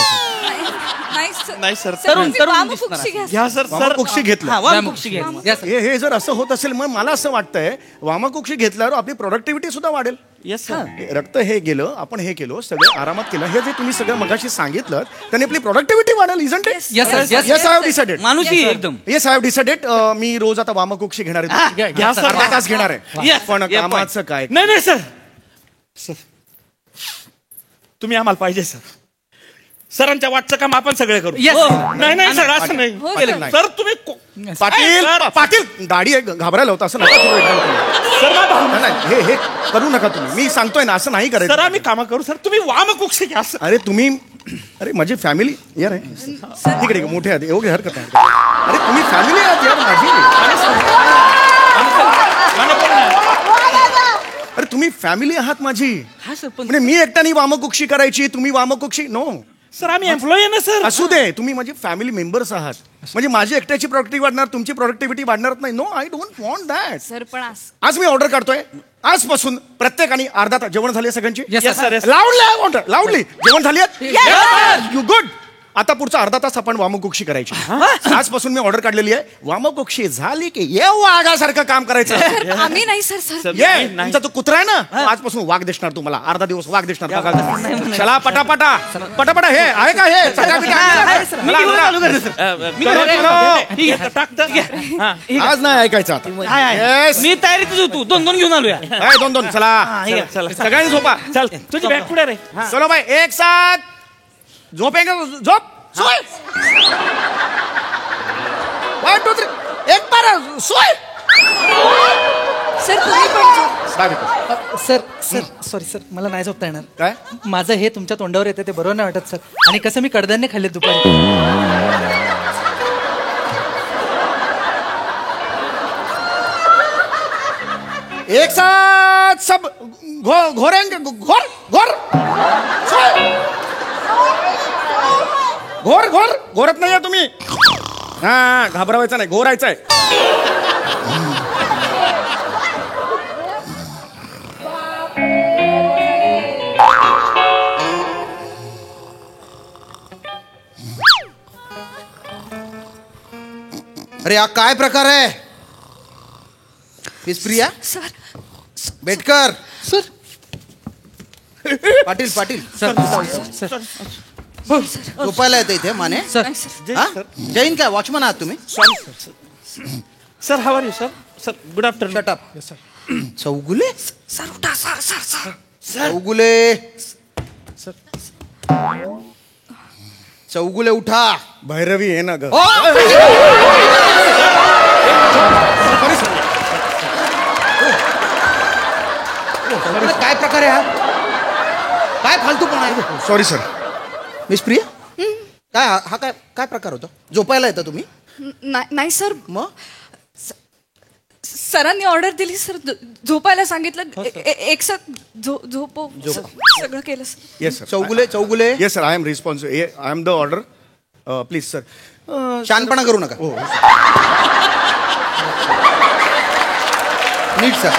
नाही सर. तरुण वामकुक्षी घ्या सर. वामकुक्षी घेतलं. वामकुक्षी घ्या. हे जर असं होत असेल मग मला असं वाटतंय वामकुक्षी घेतल्यावर आपली प्रोडक्टिव्हिटी सुद्धा वाढेल. Yes sir. रक्त हे गेलं आपण हे केलं सगळं आरामात केलं. हे जे तुम्ही सगळं मगाशी सांगितलं त्याने आपली प्रोडक्टिव्हिटी वाढेल. Isn't it? Yes, sir. Yes, Yes, I have decided. माणूसी एकदम. Yes I have decided. मी रोज आता वामकुक्षी घेणार आहे. घ्या सर. अर्धा तास घेणार आहे. Yes. पण Yeah, कामाचं काय? नाही सर. तुम्ही आम्हाला पाहिजे सर. सरांच्या वाटचं काम आपण सगळे करू. Yes. नाही सर असं नाही. नाही. सर तुम्ही पाटील दाढी आहे घाबरायला होता असं नका करू एकदम तुम्ही. सर माझा नाही हे करू नका तुम्ही. मी सांगतोय ना असं नाही सर करायचं. आम्ही कामं करू सर. तुम्ही वामकुक्षी घ्या सर. अरे तुम्ही अरे माझी फॅमिली यार आहे तिकडे मोठे आहेत एवढी हरकत आहे. अरे तुम्ही फॅमिली आहात यार माझी. अरे तुम्ही फॅमिली आहात माझी. म्हणजे मी एकट्याने वामकुक्षी करायची तुम्ही वामकुक्षी नो. सर आम्ही एम्प्लॉई आहे ना सर. असू दे तुम्ही माझे फॅमिली मेंबर्स आहात. म्हणजे माझी एकट्याची प्रोडक्टिव्हिटी वाढणार तुमची प्रोडक्टिव्हिटी वाढणार नाही. No I don't want that. Sir पण आज मी ऑर्डर काढतोय. आजपासून प्रत्येकाने अर्धा तास जेवण झाली सगळ्यांची. Yes, sir. लाऊडली जेवण झाली यू गुड. आता पुढचा अर्धा तास आपण वामकुक्षी करायची. आजपासून मी ऑर्डर काढलेली आहे. वामकुक्षी झाली की ये वाघासारखं काम करायचं. आम्ही नाही सर. ये तुमचा तो कुत्रा आहे ना आजपासून वाघ दिसणार तुम्हाला. अर्धा दिवस वाघ दिसणार. चला पटापटा हे आहे का हे आज नाही ऐकायचं आता. मी तयारीतच होतो. 2 घेऊन आलोय. 2 चला सगळ्यांनी झोपा. चल तुझी बॅग पुढे रे. चलो भाई एक साथ झोपेंगे. झोप सोय 1 2 3 एक बार सोय. सर तुम्ही पण सर सॉरी सर मला नाही झोपता येणार. काय माझं हे तुमच्या तोंडावर येते ते बरोबर नाही वाटत सर. आणि कसं मी कडधान्य खाल्ले दुपारी. एक साथ सब घोरेंगे. घोर घोरत नाहीये तुम्ही. हा घाबरवायचं नाही घोरायचं आहे. अरे हा काय प्रकार आहे? Miss Priya sir. Betkar. Sir Patil sir झोपायला येतं इथे माने. सर हा? जैन काय वॉचमन आहात तुम्ही? Sir how are you sir. Sir good afternoon. Shut up. Chougule sir उठा सर. चौगुले चौगुले उठा. भैरवी आहे ना ग. काय प्रकार आहे हा? काय फालतूपणा आहे? Sorry sir. मिस प्रिया काय हा काय प्रकार होता? झोपायला येतं तुम्ही? नाही सर. मग सरांनी ऑर्डर दिली सर. झोपायला सांगितलं. एक साथ झोप सगळं केलं sir. Yes sir. Chougule yes sir I am responsible. I am the order. Please sir शानपणा करू नका. नीट सर.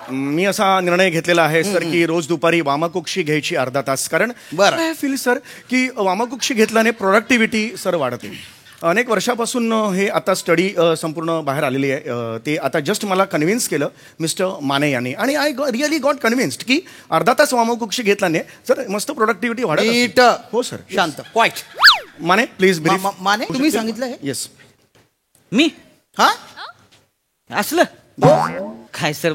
मी असा निर्णय घेतलेला आहे सर की रोज दुपारी वामकुक्षी घ्यायची अर्धा तास. कारण बरं. आय फील सर की वामकुक्षी घेतल्याने प्रोडक्टिव्हिटी सर वाढते. अनेक वर्षापासून हे आता स्टडी संपूर्ण बाहेर आलेली आहे. ते आता जस्ट मला कन्व्हिन्स केलं मिस्टर माने यांनी, आणि आय रिअली गॉट कन्व्हिन्स्ड की अर्धा तास वामकुक्षी घेतल्याने सर मस्त प्रोडक्टिव्हिटी वाढत. नीट. हो सर. शांत. क्वाईट. माने प्लीज माने तुम्ही सांगितलं हे? येस. मी हा असलं काय सर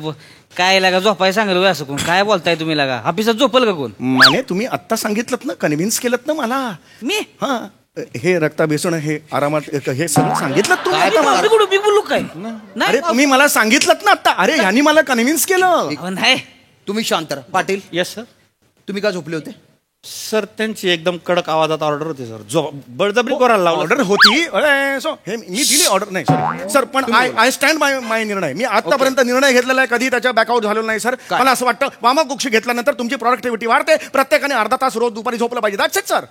काय लागा झोपाय सांगलं असं कोण? काय बोलताय तुम्ही लागा? ऑफिसात झोपल का कोण? माने तुम्ही आत्ता सांगितलं ना, कन्व्हिन्स केलं ना मला. मी हा हे रक्ता बेसन हे आरामात हे सगळं सांगितलं तुम्ही काय आता मला. मी बोलू काय? अरे तुम्ही मला सांगितलं ना आता. अरे ह्यांनी मला कन्व्हिन्स केलं. अहो, नाही तुम्ही शांत राहा. Patil yes sir. तुम्ही का झोपले होते? सर त्यांची एकदम कडक आवाजात ऑर्डर होती सर. बळजबरी करायला लावलं. ऑर्डर होती. सो हे मी दिली ऑर्डर. नाही सॉरी सर, पण आय स्टँड माय निर्णय. मी आतापर्यंत निर्णय घेतलेला आहे, कधी त्याच्या बॅकआउट झालेला नाही सर. मला असं वाटतं वामकुक्षी घेतल्यानंतर तुमची प्रोडक्टिव्हिटी वाढते. प्रत्येकाने अर्धा तास रोज दुपारी झोपलं पाहिजे. That's it sir.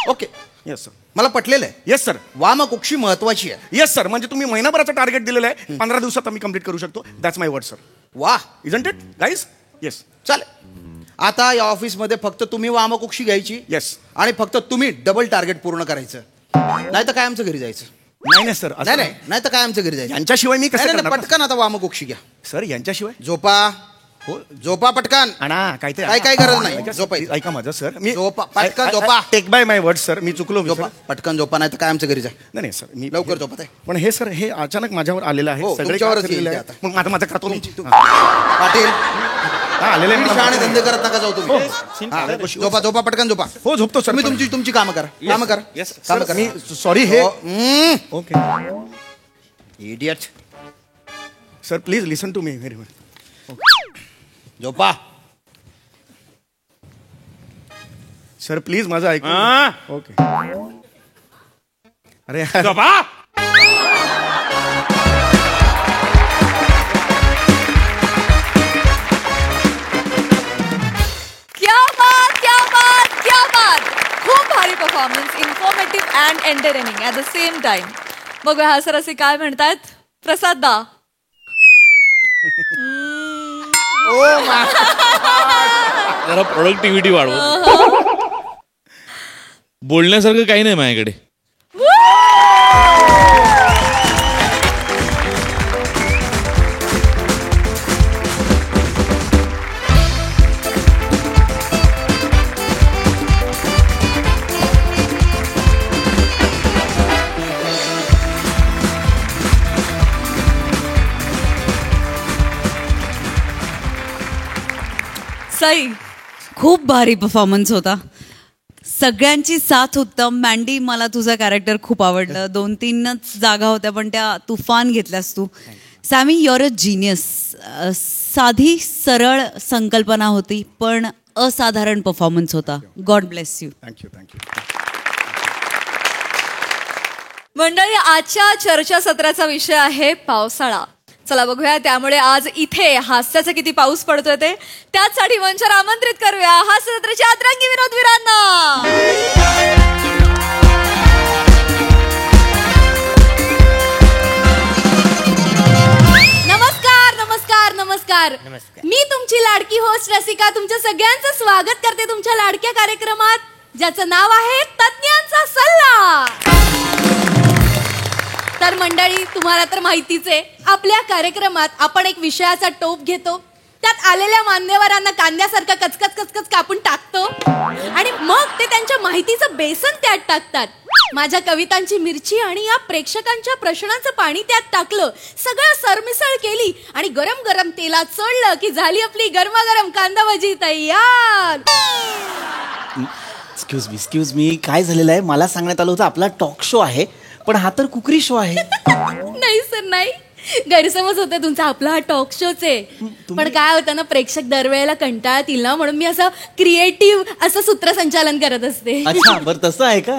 Okay. Yes sir. मला पटलेलं आहे. Yes sir. वामकुक्षी महत्वाची आहे. Yes sir. म्हणजे तुम्ही महिनाभराचं टार्गेट दिलेलं आहे, 15 दिवसात आम्ही कंप्लीट करू शकतो. That's my word sir. वा. Isn't it guys? येस. चालेल. आता या ऑफिसमध्ये फक्त तुम्ही वामकुक्षी घ्यायची. येस. आणि फक्त तुम्ही डबल टार्गेट पूर्ण करायचं. नाही तर काय आमचं घरी जायचं. नाही सर. नाही तर काय आमचं घरी जायचं. यांच्याशिवाय मी कसं करणार? पटकन आता वामकुक्षी घ्या सर. यांच्याशिवाय झोपा. हो झोपा पटकन. काय काय गरज नाही. झोपायचं. ऐका माझं सर. मी झोपा पटकन झोपा. टेक बाय माय वर्ड सर. मी चुकलो. झोपा पटकन झोपा. नाही तर काय आमचं घरी जा. नाही सर. मी लवकर झोपत आहे. पण हे सर हे अचानक माझ्यावर आलेलं आहे. हो, सगळे तुमच्यावरच काम केलेलं येईल आहे. ते आता. मग माझं खातो. पाटील आलेले आणि धंदे करत नका जाऊ तुम्ही. हा, झोपा पटकन झोपा. हो झोपतो सर. तुम्ही तुमची कामं करा. कामं करा. मी sorry. Hey okay. Idiot. Sir please listen to me very much. झोपा. सर प्लीज माझं ऐकून. ओके. अरे झोपा. क्या बात. खूप भारी performance. Informative and entertaining at the same time. बघूया हा सर असे काय म्हणतात. प्रसाद दा. जरा प्रोडक्टिव्हिटी वाढव. बोलण्यासारखं काही नाही माझ्याकडे. सई. खूप भारी परफॉर्मन्स होता. सगळ्यांची साथ उत्तम. मँडी मला तुझं कॅरेक्टर खूप आवडलं. 2-3च जागा होत्या पण त्या तुफान घेतल्यास तू. Sammy you're a genius. साधी सरळ संकल्पना होती पण असाधारण परफॉर्मन्स होता. God bless you. थँक्यू. मंडळी, आजच्या चर्चासत्राचा विषय आहे पावसाळा. चला बघूया त्यामुळे आज इथे हास्याचा किती पाऊस पडतोय ते. त्याचसाठी मंचावर आमंत्रित करूया हास्यजत्रेचे अतरंगी विनोदवीरांना. नमस्कार. मी तुमची लाडकी होस्ट रसिका तुमच्या सगळ्यांचं स्वागत करते तुमच्या लाडक्या कार्यक्रमात, ज्याचं नाव आहे तज्ञांचा सल्ला. तर मंडळी, तुम्हाला तर माहितीच आहे, आपल्या कार्यक्रमात आपण एक विषयाचा टोप घेतो, त्यात आलेल्या मान्यवरांना कांद्यासारखं कचकच कापून टाकतो आणि मग ते त्यांच्या माहितीचं बेसन त्यात टाकतात. माझ्या कवितांची मिरची आणि या प्रेक्षकांच्या प्रश्नांचं पाणी त्यात टाकलं, सगळं सरमिसळ केली आणि गरम गरम तेलात सोडलं की झाली आपली गरमागरम कांदा भजी तयार. एक्सक्यूज मी, काय झालेलं आहे? मला सांगण्यात आलं होतं आपला टॉक शो आहे, पण हा तर कुकरी शो आहे. नाही सर, नाही, गैरसमज होते तुमचा. आपला हा टॉक शोच आहे, पण काय होतं ना, प्रेक्षक दरवेळेला कंटाळतील ना, म्हणून मी असं क्रिएटिव्ह असं सूत्रसंचालन करत असते. अच्छा, बरं तसं आहे का?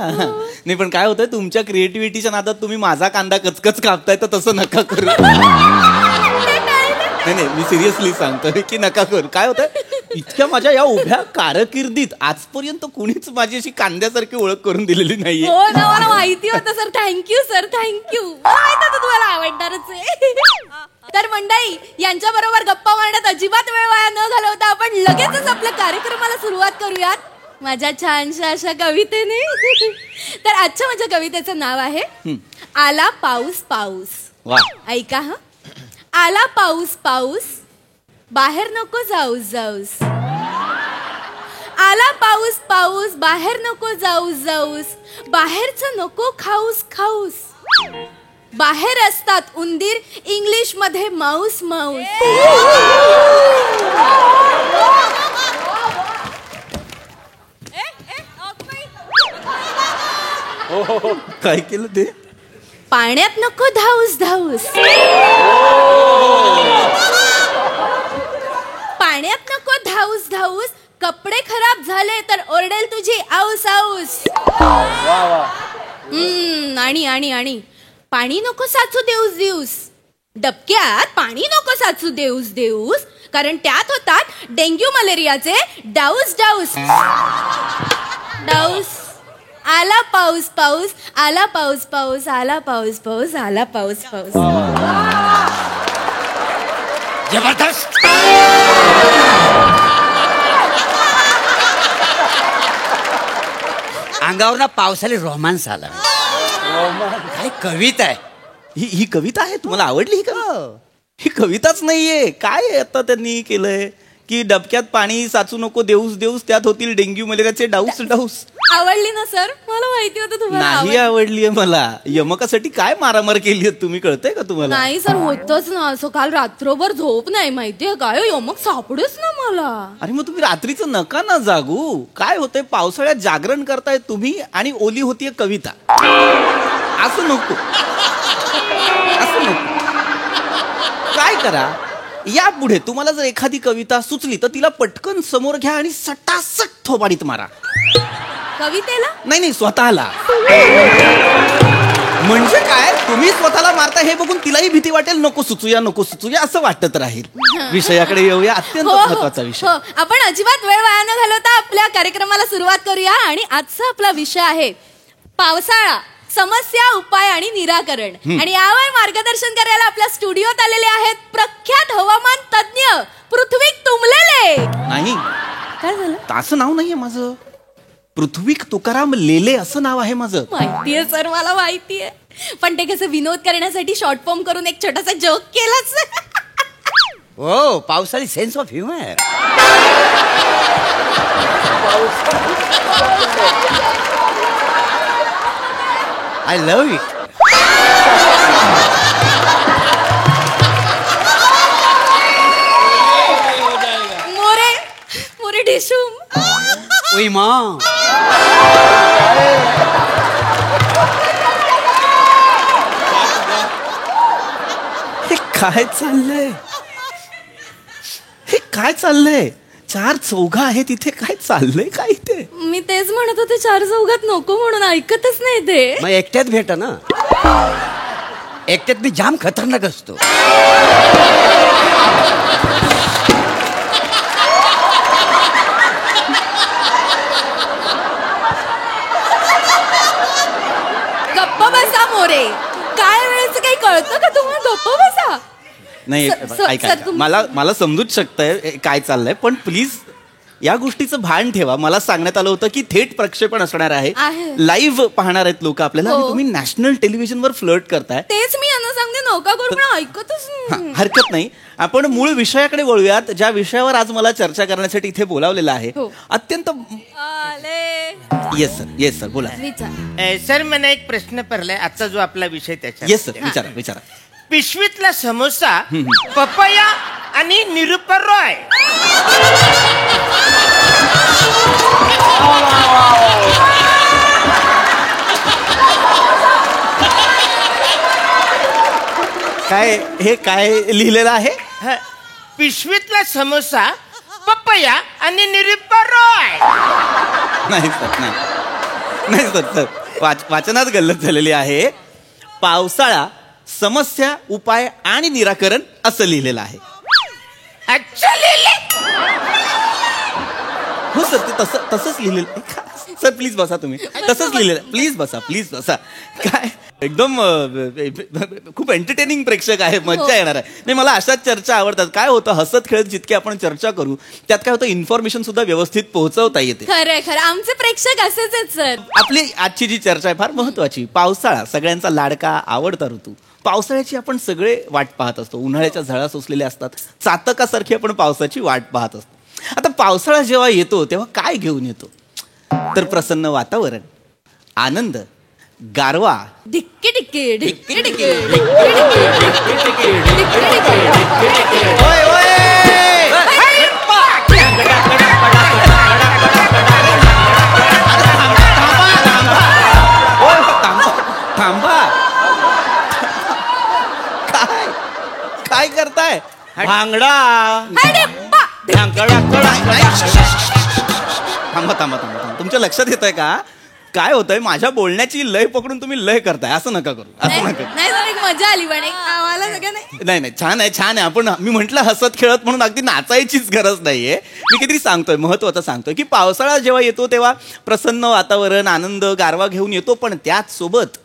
नाही, पण काय होतं, तुमच्या क्रिएटिव्हिटीच्या नादात तुम्ही माझा कांदा कचकच कापताय, तर तसं नका करू. नाही, मी सिरियसली सांगतोय की नका करू. काय होतं, इतक्या माझ्या या उभ्या कारकिर्दीत आजपर्यंत कुणीच माझी अशी कांद्यासारखी ओळख करून दिलेली नाहीये. हो ना, मला माहिती होतं सर. Thank you sir, thank you. माहित होतं तुम्हाला आवडणारच आहे. तर मंडळी, यांच्या बरोबर गप्पा मारण्यात अजिबात वेळ वाया न घालवता आपण लगेचच आपल्या कार्यक्रमाला सुरुवात करूयात माझ्या छानशा अशा कवितेने. तर आजच्या माझ्या कवितेचं नाव आहे आला पाऊस पाऊस. ऐका हा. आला पाऊस पाऊस, बाहेर नको जाऊस जाऊस. आला पाऊस पाऊस, बाहेर नको जाऊस जाऊस. बाहेरचं नको खाऊस खाऊस. बाहेर असतात उंदीर, इंग्लिश मध्ये माऊस माऊस. काय केलं ते? पाण्यात नको धाऊस धाऊस. पाण्यात नको धाऊस धाऊस. कपडे खराब झाले तर ओरडेल तुझी आऊस आऊस. आणि आणि आणि पाणी नको साचू देऊस देऊस. डबक्यात पाणी नको साचू देऊस देऊस, कारण त्यात होतात डेंग्यू मलेरियाचे डाऊस डाऊस डाऊस. आला पाऊस पाऊस, आला पाऊस पाऊस, आला पाऊस पाऊस, आला पाऊस पाऊस. जबरदस्त. अंगावर ना पावसाने रोमांस आला. काय कविता आहे ही कविता आहे? तुम्हाला आवडली ही कविता? ही कविताच नाहीये. काय आता त्यांनी केलंय की डबक्यात पाणी साचू नको देऊस देऊस, त्यात होतील डेंग्यू मलेरियाचे डाऊस डाऊस. आवडली ना सर? मला माहिती होतं तुम्हाला नाही आवडलीये मला. यमकासाठी काय मारामार केली तुम्ही, कळतंय का तुम्हाला? नाही सर, होतच ना असं. काल रात्रभर झोप नाही, माहितीये काय, यमक सापडेच ना मला. अरे मग तुम्ही रात्रीचं नका ना जागू. काय होतंय, पावसाळ्यात जागरण करताय तुम्ही आणि ओली होतीये कविता. असं नको, असं नको. काय करा, यापुढे तुम्हाला जर एखादी कविता सुचली तर तिला पटकन समोर घ्या आणि सटासट थोबाडीत मारा. कवितेला? नाही, स्वतःला. म्हणजे काय, तुम्ही स्वतःला मारता हे बघून तिलाही भीती वाटेल. नको सुचूया असं वाटत राहील. विषयाकडे येऊया, अत्यंत महत्वाचा विषय. आपण अजिबात वेळ वाया न घालवता आपल्या कार्यक्रमाला सुरुवात करूया. आणि आजचा आपला विषय आहे पावसाळा, समस्या, उपाय आणि निराकरण. आणि यावर मार्गदर्शन करायला आपल्या स्टुडिओत आलेले आहेत प्रख्यात हवामान तज्ञ पृथ्वीक तुंबलेले. नाही, काय झालं? असं नाव नाहीये माझं. पृथ्वीक तुकाराम लेले असं नाव आहे माझं. माहितीये सर, मला माहितीये. पण ते कसं विनोद करण्यासाठी शॉर्ट फॉर्म करून एक छोटासा जोक केलाच. हो, पावसाळी sense of humour. I love it. More More Dishoom. ओय मा. हे काय चाललंय? हे काय चाललंय? चार चौघा आहे तिथे, काय चाललंय काय इथे? मी तेच म्हणत होते, चार चौघात नको म्हणून, ऐकतच नाही ते. मग एकट्यात भेटा ना. एकट्यात मी जाम खतरनाक असतो. गप्प बसा मोरे. काय वेळेचं काही कळतं का तुम्हाला? गप्प बसा. नाही, ऐका, मला समजूच शकतंय काय चाललंय, पण प्लीज या गोष्टीचं भान ठेवा. मला सांगण्यात आलं होतं की थेट प्रक्षेपण असणार आहे, लाईव्ह पाहणार आहेत लोक आपल्याला. आणि तुम्ही नॅशनल टेलिव्हिजनवर फ्लर्ट करताय. तेच मी यांना सांगते, नका करू, पण ऐकतच नाही. हरकत नाही, आपण मूळ विषयाकडे वळूयात. ज्या विषयावर आज मला चर्चा करण्यासाठी इथे बोलावलेलं आहे, अत्यंत. येस सर, बोला. सर, मला एक प्रश्न पडलाय आजचा जो आपला विषय त्याच्या. येस सर, विचारा. पिशवीतला समोसा, पपया आणि निरुपर रॉय. काय लिहिलेलं आहे? पिशवीतला समोसा, पपया आणि निरुपर रॉय. नाही सर, वाचनात गल्लत झालेली आहे. पावसाळा, समस्या, उपाय आणि निराकरण असं लिहिलेलं आहे. अच्छा लिहिले. सर ते तसंच लिहिलेलं सर प्लीज बसा तुम्ही तसंच लिहिलेलं प्लीज बसा काय एकदम खूप एंटरटेनिंग प्रेक्षक आहे मज्जा येणार आहे नाही मला अशाच चर्चा आवडतात काय होतं हसत खेळत जितके आपण चर्चा करू त्यात काय होतं इन्फॉर्मेशन सुद्धा व्यवस्थित पोहोचवता येते खरं आमचे प्रेक्षक असेच आहेत सर. आपली आजची जी चर्चा आहे फार महत्वाची पावसाळा सगळ्यांचा लाडका आवडता ऋतू पावसाळ्याची आपण सगळे वाट पाहत असतो उन्हाळ्याच्या झळा सोसलेल्या असतात चातकासारखी आपण पावसाची वाट पाहत असतो आता पावसाळा जेव्हा येतो तेव्हा काय घेऊन येतो तर प्रसन्न वातावरण आनंद गारवा ढिक्के ढिक्के ढिक्के ढिक्के थांबा काय करताय भांगडा थांबा तुमच्या लक्षात येत आहे का काय होतंय माझ्या बोलण्याची लय पकडून तुम्ही लय करताय असं नका करू नाही सर एक मजा आली पण आम्हाला सगळं नाही छान आहे आपण मी म्हंटल हसत खेळत म्हणून अगदी नाचायचीच गरज नाहीये मी किती सांगतोय महत्वाचं सांगतोय की पावसाळा जेव्हा येतो तेव्हा प्रसन्न वातावरण आनंद गारवा घेऊन येतो पण त्याच सोबत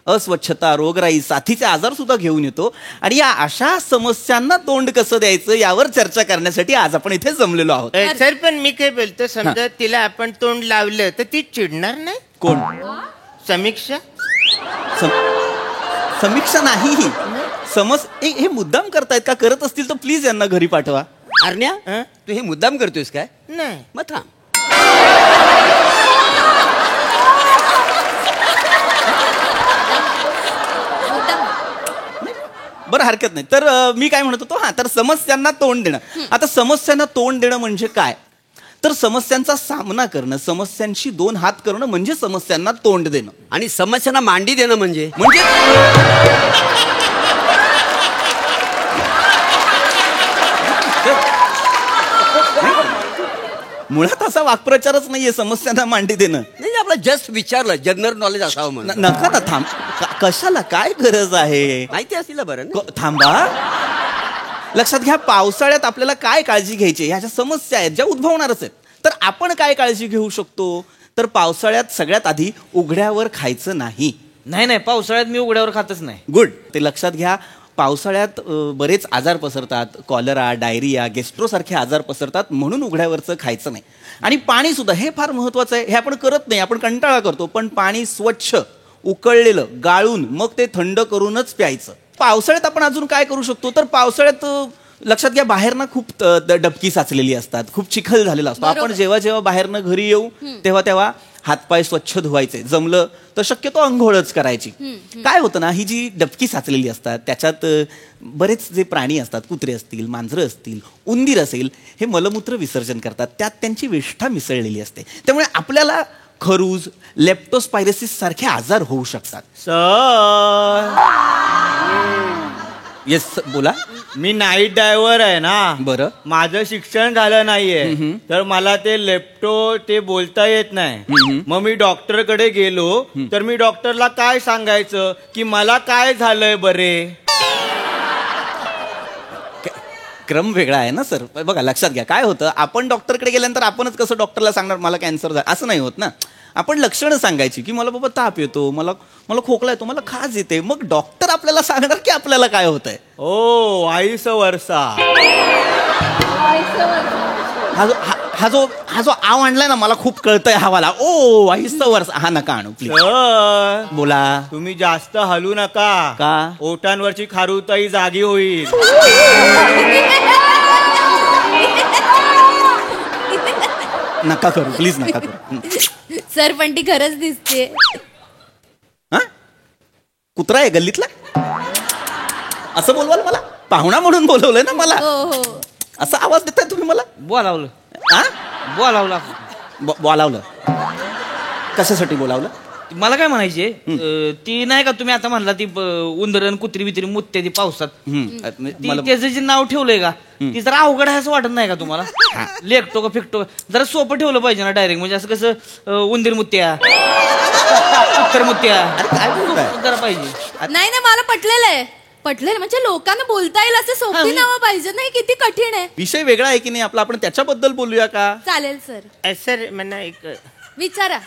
अस्वच्छता रोगराई साथीचे आजार सुद्धा घेऊन येतो आणि या अशा समस्यांना तोंड कसं द्यायचं यावर चर्चा करण्यासाठी आज आपण इथे जमलेलो आहोत. सर पण मी काय बोलतो समजा तिला आपण तोंड लावलं तर ती चिडणार नाही. कोण समीक्षा समीक्षा नाही हे मुद्दाम करतायत का करत असतील तर प्लीज यांना घरी पाठवा. अरण्या तू हे मुद्दाम करतोयस काय नाही मग थांब बरं हरकत नाही तर मी काय म्हणत होतो तर समस्यांना तोंड देणं आता समस्यांना तोंड देणं म्हणजे काय तर समस्यांचा सामना करणं समस्यांशी 2 हात करणं म्हणजे समस्यांना तोंड देणं आणि समस्यांना मांडी देणं म्हणजे मुळात असा वाक्प्रचारच नाहीये समस्यांना मांडी देणं नाही आपलं जस्ट विचारलं जनरल नॉलेज असावं म्हणून नका ना थांब कशाला काय गरज आहे माहिती असतील बरं थांबा लक्षात घ्या पावसाळ्यात आपल्याला काय काळजी घ्यायची ह्याच्या समस्या आहेत ज्या उद्भवणारच आहेत तर आपण काय काळजी घेऊ शकतो तर पावसाळ्यात सगळ्यात आधी उघड्यावर खायचं नाही पावसाळ्यात मी उघड्यावर खातच नाही. गुड ते लक्षात घ्या पावसाळ्यात बरेच आजार पसरतात कॉलरा डायरिया गेस्ट्रोसारखे आजार पसरतात म्हणून उघड्यावरचं खायचं नाही आणि पाणी सुद्धा हे फार महत्वाचं आहे हे आपण करत नाही आपण कंटाळा करतो पण पाणी स्वच्छ उकळलेलं गाळून मग ते थंड करूनच प्यायचं. पावसाळ्यात आपण अजून काय करू शकतो तर पावसाळ्यात लक्षात घ्या बाहेरनं खूप डबकी साचलेली असतात खूप चिखल झालेला असतो आपण जेव्हा बाहेरनं घरी येऊ तेव्हा हातपाय स्वच्छ धुवायचे जमलं तर शक्यतो अंघोळच करायची. काय होतं ना ही जी डबकी साचलेली असतात त्याच्यात बरेच जे प्राणी असतात कुत्रे असतील मांजरं असतील उंदीर असेल हे मलमूत्र विसर्जन करतात त्यात त्यांची विष्ठा मिसळलेली असते त्यामुळे आपल्याला खरूज लेप्टोस्पायरोसिस सारखे आजार होऊ शकतात. येस बोला मी नाईट ड्रायव्हर आहे ना बरं माझं शिक्षण झालं नाहीये तर मला ते लेप्टो ते बोलता येत नाही मग मी डॉक्टरकडे गेलो तर मी डॉक्टरला काय सांगायचं की मला काय झालंय बरे क्रम वेगळा आहे ना सर बघा लक्षात घ्या काय होतं आपण डॉक्टरकडे गेल्यानंतर आपणच कसं डॉक्टरला सांगणार मला कॅन्सर झाला असं नाही होत ना आपण लक्षणं सांगायची की मला बाबा ताप येतो मला खोकला येतो मला खाज येते मग डॉक्टर आपल्याला सांगणार की आपल्याला काय होतंय. ओ वाईस वर्षा हा जो आव आणलाय ना मला खूप कळतंय हवाला ओ वाईस वर्ष हा नका आणू प्लीज बोला तुम्ही जास्त हलू नका का ओटांवरची खारुताई जागी होईल. नका करू प्लीज नका करू सर पण ती खरंच दिसते. कुत्रा आहे गल्लीतला असं बोलवाल मला पाहुणा म्हणून बोलवलंय ना मला असा आवाज देताय तुम्ही मला बोलावलं कशासाठी बोलावलं मला काय म्हणायचे ती नाही का तुम्ही आता म्हणला ती उंदरण कुत्री बित्री मुत्ते ती पावसात त्याचं जे नाव ठेवलंय का ती जरा अवघड आहे असं वाटत नाही का तुम्हाला लेखतो का फिकतो जरा सोपं ठेवलं पाहिजे ना डायरेक्ट म्हणजे असं कसं उंदीर मुत्त्या उत्तर मुत्त्या काय जरा पाहिजे. नाही मला पटलेलं आहे पटलं म्हणजे लोकांना बोलता येईल असं सोपी नावं पाहिजे नाही. किती कठीण आहे. विषय वेगळा आहे की नाही आपला, आपण त्याच्याबद्दल बोलूया का? चालेल सर. सर मला एक विचारा.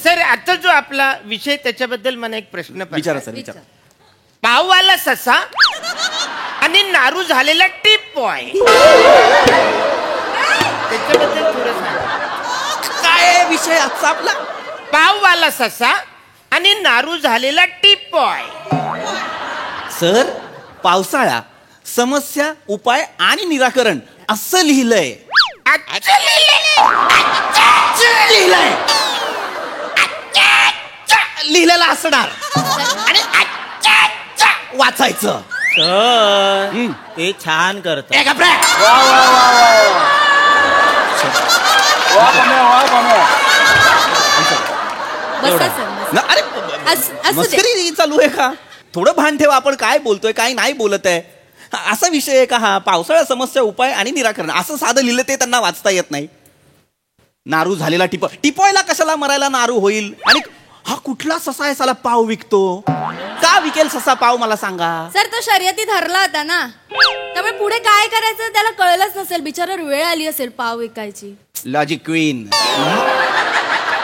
सर आता जो आपला विषय त्याच्याबद्दल मला एक प्रश्न पडला. विचारा सर, विचारा. पाववाला ससा आणि नारू झालेला टिप बॉय त्याच्याबद्दल थोडं सांगा. काय विषय आजचा आपला? पाववाला ससा आणि नारू झालेला टिप बॉय. सर, पावसाळा, समस्या, उपाय आणि निराकरण असं लिहिलंय. लिहिलेलं असणार आणि वाचायचं. सर ते छान करत. अरे मस्करी चालू आहे का? थोडं भान ठेवा, आपण काय बोलतोय काय नाही बोलत आहे. असा विषय आहे का हा? पावसाळ्या, समस्या, उपाय आणि निराकरण असं साधं लिहिलं ते त्यांना वाचता येत नाही. नारू झालेला टिपॉयला कशाला मरायला नारू होईल? आणि हा कुठला ससा आहे साला पाव विकतो? का विकेल ससा पाव मला सांगा? सर तो शर्यतीत हरला होता ना, त्यामुळे पुढे काय करायचं त्याला कळलंच नसेल. बिचारावर वेळ आली असेल पाव विकायची. Logic queen.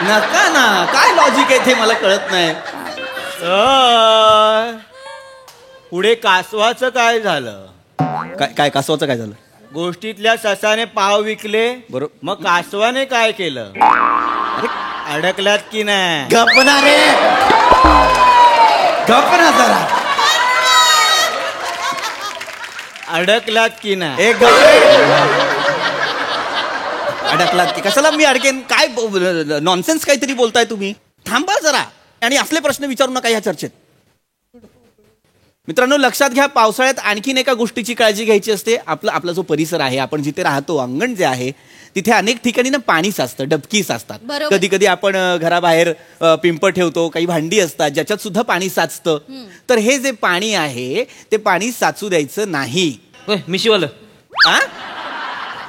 नका ना, काय लॉजिक आहे ते मला कळत नाही. पुढे कासवाचं काय झालं? काय कासवाचं काय झालं? गोष्टीतल्या ससाने पाव विकले, बरोबर. मग कासवाने काय केलं? अडकल्यात की नाही? गपना रे, गपना जरा. अडकल्यात की नाही? एक अडकलात की कशाला मी अडकेन? काय नॉनसेन्स काहीतरी बोलताय तुम्ही. थांबा जरा आणि असले प्रश्न विचारू नका या चर्चेत. मित्रांनो, लक्षात घ्या, पावसाळ्यात आणखीन एका गोष्टीची काळजी घ्यायची असते. आपला जो परिसर आहे, आपण जिथे राहतो, अंगण जे आहे, तिथे अनेक ठिकाणी ना पाणी साचतं, डबकी साचतात. कधी कधी आपण घराबाहेर पिंप ठेवतो, काही भांडी असतात ज्याच्यात सुद्धा पाणी साचतं. तर हे जे पाणी आहे ते पाणी साचू द्यायचं नाही. मी शिवलं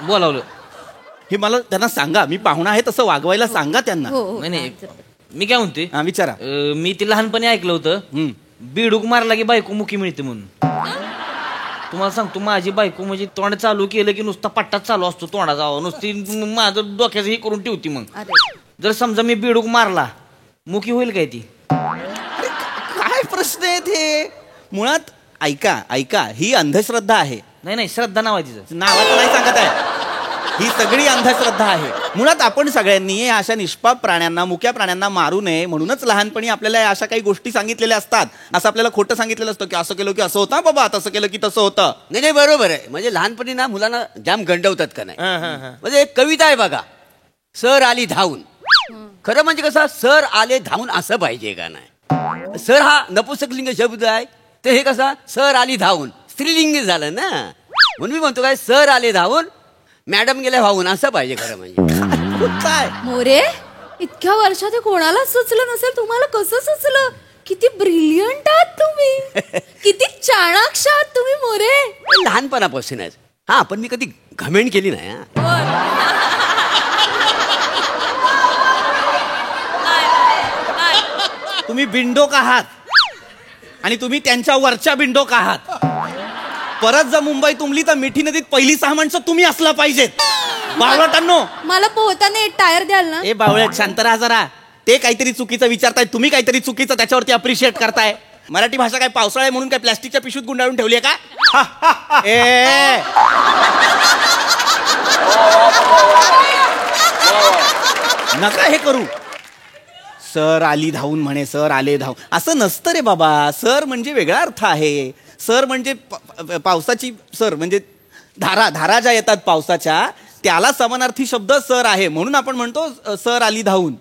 बोलावलं हे मला त्यांना सांगा. मी पाहुणा आहे तसं वागवायला सांगा त्यांना. नाही मी काय म्हणते, विचारा. मी ती लहानपणी ऐकलं होतं, बिडूक मारला की बायको मुकी मिळते म्हणून. तुम्हाला सांगतो, माझी बायको म्हणजे तोंड चालू केलं की नुसता पट्टाच चालू असतो तोंडाचा. नुसती माझं डोक्याचं हे करून ठेवती. मग जर समजा मी बिडूक मारला, मुकी होईल काय ती? काय प्रश्न आहे ते? मुळात ऐका, ही अंधश्रद्धा आहे. नाही श्रद्धा नाव आहे तिचं. नावाचं नाही सांगत आहे, ही सगळी अंधश्रद्धा आहे. मुळात आपण सगळ्यांनी अशा निष्पाप प्राण्यांना, मुक्या प्राण्यांना मारू नये म्हणूनच लहानपणी आपल्याला अशा काही गोष्टी सांगितलेल्या असतात. असं आपल्याला खोटं सांगितलेलं असतं की असं केलं की असं होतं बाबा, तसं केलं की तसं होतं. नाही बरोबर आहे. म्हणजे लहानपणी ना मुलांना जाम गंडवतात का नाही. म्हणजे एक कविता आहे बघा, सर आली धावून. खरं म्हणजे कसं, सर आले धावून असं पाहिजे का नाही. सर हा नपुंसकलिंग शब्द आहे, तर हे कसा सर आली धावून स्त्रीलिंग झालं ना. म्हणून मी म्हणतो काय, सर आले धावून मॅडम गेल्या वाहून असं पाहिजे खरं म्हणजे. काय मोरे, इतक्या वर्षात हे कोणाला सुचलं नसेल, तुम्हाला कसं सुचलं? किती ब्रिलियंट आहात तुम्ही. किती चाणाक्ष आहात तुम्ही मोरे. लहानपणापासूनच. हा, पण मी कधी घमेंड केली नाही. तुम्ही बिंडोक आहात आणि तुम्ही त्यांच्या वरच्या बिंडोक आहात. परत जर मुंबई तुंबली तर मिठी नदीत पहिली 6 माणसं तुम्ही असला पाहिजेत. बावळटांनो, मला पोहताना एक टायर द्याल ना? ए बावळट, शांत राहा जरा. ते काहीतरी चुकीचं विचारताय, तुम्ही काहीतरी चुकीचं त्याच्यावरती अप्रिशिएट करताय. मराठी भाषा काय पावसाळ्या म्हणून काय प्लास्टिकच्या पिशवीत गुंडाळून ठेवली आहे का? ए नका हे करू. सर आली धावून म्हणे, सर आले धावून असं नसतं रे बाबा. सर म्हणजे वेगळा अर्थ आहे. सर म्हणजे पावसाची सर म्हणजे धारा ज्या येतात पावसाच्या, त्याला समानार्थी शब्द सर आहे. म्हणून आपण म्हणतो सर आली धावून.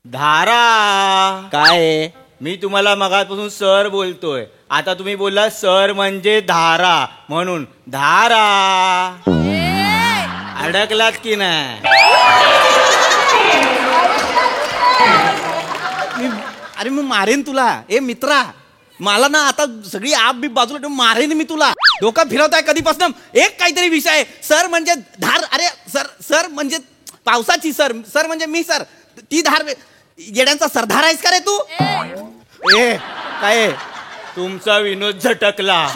धारा काय? मी तुम्हाला मगापासून सर बोलतोय, आता तुम्ही बोलला सर म्हणजे धारा, म्हणून धारा. अडकलात की नाही? अरे मी मारेन तुला. ए मित्रा, मला ना आता सगळी आप बी बाजूला ठेवून मारेन मी तुला. डोकं फिरवताय कधीपासून. एक काहीतरी विषय आहे. सर म्हणजे धार. अरे सर म्हणजे पावसाची सर. सर म्हणजे मी सर. ती धार. येड्यांचा सरदार आहेस का रे तू? ए काय तुमचा विनोद झटकला.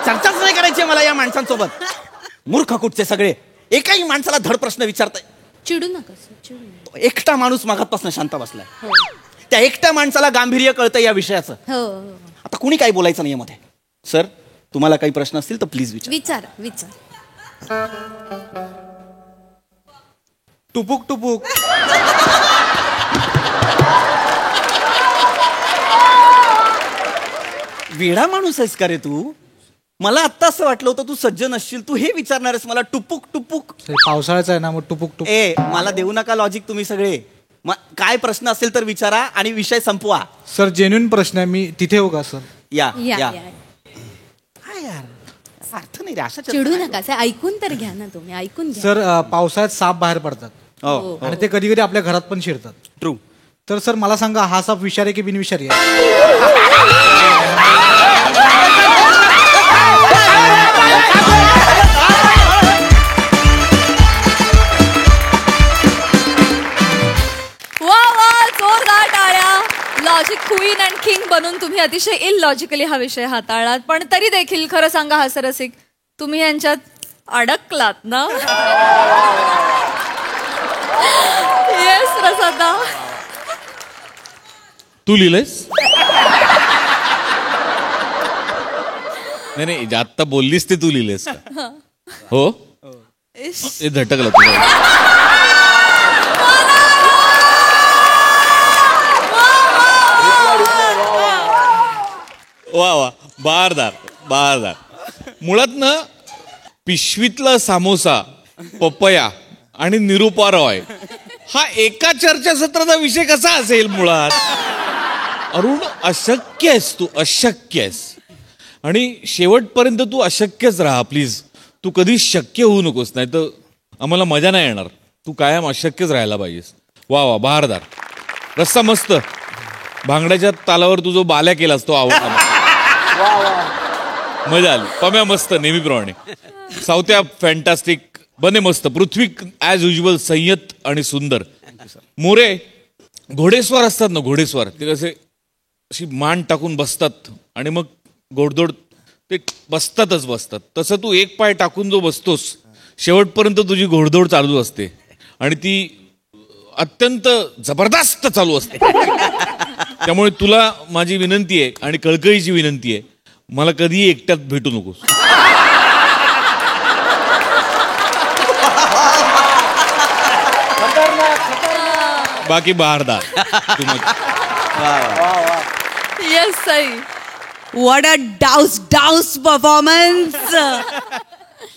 चर्चाच नाही करायची मला या माणसांसोबत. मूर्ख कुठचे सगळे, एकाही माणसाला धड प्रश्न विचारताय. चिडू नका सर, चिडू नका. एकटा माणूस मागापासून शांत बसलाय. त्या एकट्या माणसाला गांभीर्य कळतं या विषयाचं. आता कुणी काही बोलायचं नाही मध्ये. सर, तुम्हाला काही प्रश्न असतील तर प्लीज विचार. टुपुक टुपुक. वेडा माणूस आहेस का रे तू? मला आत्ता असं वाटलं होतं तू सज्जन असशील, तू हे विचारणारस मला टुपुक टुपुक. पावसाळ्याचा आहे ना, मग टुपुक टुपुक. मला देऊ नका लॉजिक तुम्ही सगळे. काय प्रश्न असेल तर विचारा आणि विषय संपवा. सर जेन्युइन प्रश्न आहे, मी तिथे येऊ का सर? या. काय यार, अर्थ नाही रे अशा. चिडू नका सर, ऐकून तर घ्या ना तुम्ही, ऐकून घ्या. सर पावसाळ्यात साप बाहेर पडतात आणि ते कधी कधी आपल्या घरात पण शिरतात. ट्रू. तर सर मला सांगा, हा साप विषारी की बिनविषारी आहे? जोरदार टाळ्या. लॉजिक क्वीन अँड किंग बनून तुम्ही अतिशय इलॉजिकली हा विषय हाताळलात, पण तरी देखील खरं सांगा हास्यरसिक, तुम्ही यांच्यात अडकलात ना? येस रसादा. तू लिहिलंयस? नाही, आत्ता बोललीस ते तू लिहिलेस का? हो, ते झटकलं तुला. वा वा, बारदार. मुळात ना पिशवीतला सामोसा, पपया आणि निरुपा रॉय हा एका चर्चासत्राचा विषय कसा असेल मुळात? अरुण, अशक्य आहेस तू, अशक्य आहेस. आणि शेवटपर्यंत तू अशक्यच राहा प्लीज. तू कधी शक्य होऊ नकोस, नाही तर आम्हाला मजा नाही येणार. तू कायम अशक्यच राहायला पाहिजेस. वा वा, बहारदार. रस्सा मस्त. भांगड्याच्या तालावर तू जो बाल्या केलास तो आवडला, मजा आली. पम्या मस्त नेहमीप्रमाणे. सावत्या फॅन्टॅस्टिक. बने मस्त. पृथ्वी ॲज युजल संयत आणि सुंदर. मोरे, घोडेस्वार असतात ना, घोडेस्वार ते कसे अशी मान टाकून बसतात आणि मग घोडदौड ते बसतात. तसं तू एक पाय टाकून जो बसतोस शेवटपर्यंत तुझी घोडदौड चालू असते आणि ती अत्यंत जबरदस्त चालू असते. त्यामुळे तुला माझी विनंती आहे आणि कळकळीची विनंती आहे, मला कधीही एकट्यात भेटू नकोस. बाकी बहारदार. येस सई. व्हॉट अ डाऊस परफॉर्मन्स.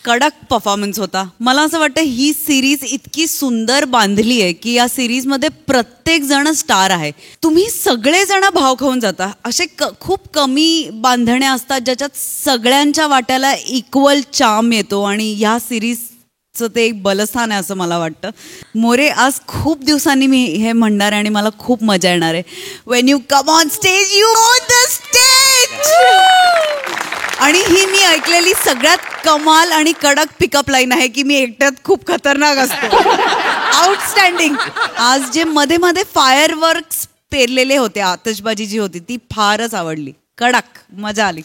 कडक परफॉर्मन्स होता. मला असं वाटतं ही सिरीज इतकी सुंदर बांधली आहे की या सिरीजमध्ये प्रत्येक जण स्टार आहे. तुम्ही सगळेजण भाव खाऊन जाता. असे खूप कमी बांधण्या असतात ज्याच्यात सगळ्यांच्या वाट्याला इक्वल चार्म येतो आणि या सिरीजचं ते एक बलस्थान आहे असं मला वाटतं. मोरे, आज खूप दिवसांनी मी हे म्हणणार आहे आणि मला खूप मजा येणार आहे. Wien you come on stage, you on the stage. आणि ही मी ऐकलेली सगळ्यात कमाल आणि कडक पिकअप लाईन आहे की मी एकट्यात खूप खतरनाक असतो. आउटस्टँडिंग. आज जे मध्ये मध्ये फायरवर्क्स पेरलेले होते, आतषबाजी जी होती ती फारच आवडली. कडक मजा आली.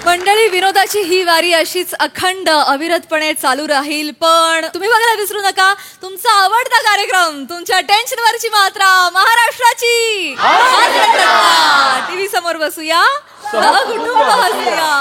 मंडळी, विनोदाची ही वारी अशीच अखंड अविरतपणे चालू राहील. पण तुम्ही बघायला विसरू नका तुमचा आवडता कार्यक्रम, तुमच्या टेन्शनवरची मात्रा, महाराष्ट्राची टीव्ही समोर बसूया, सहकुटुंब हसूया.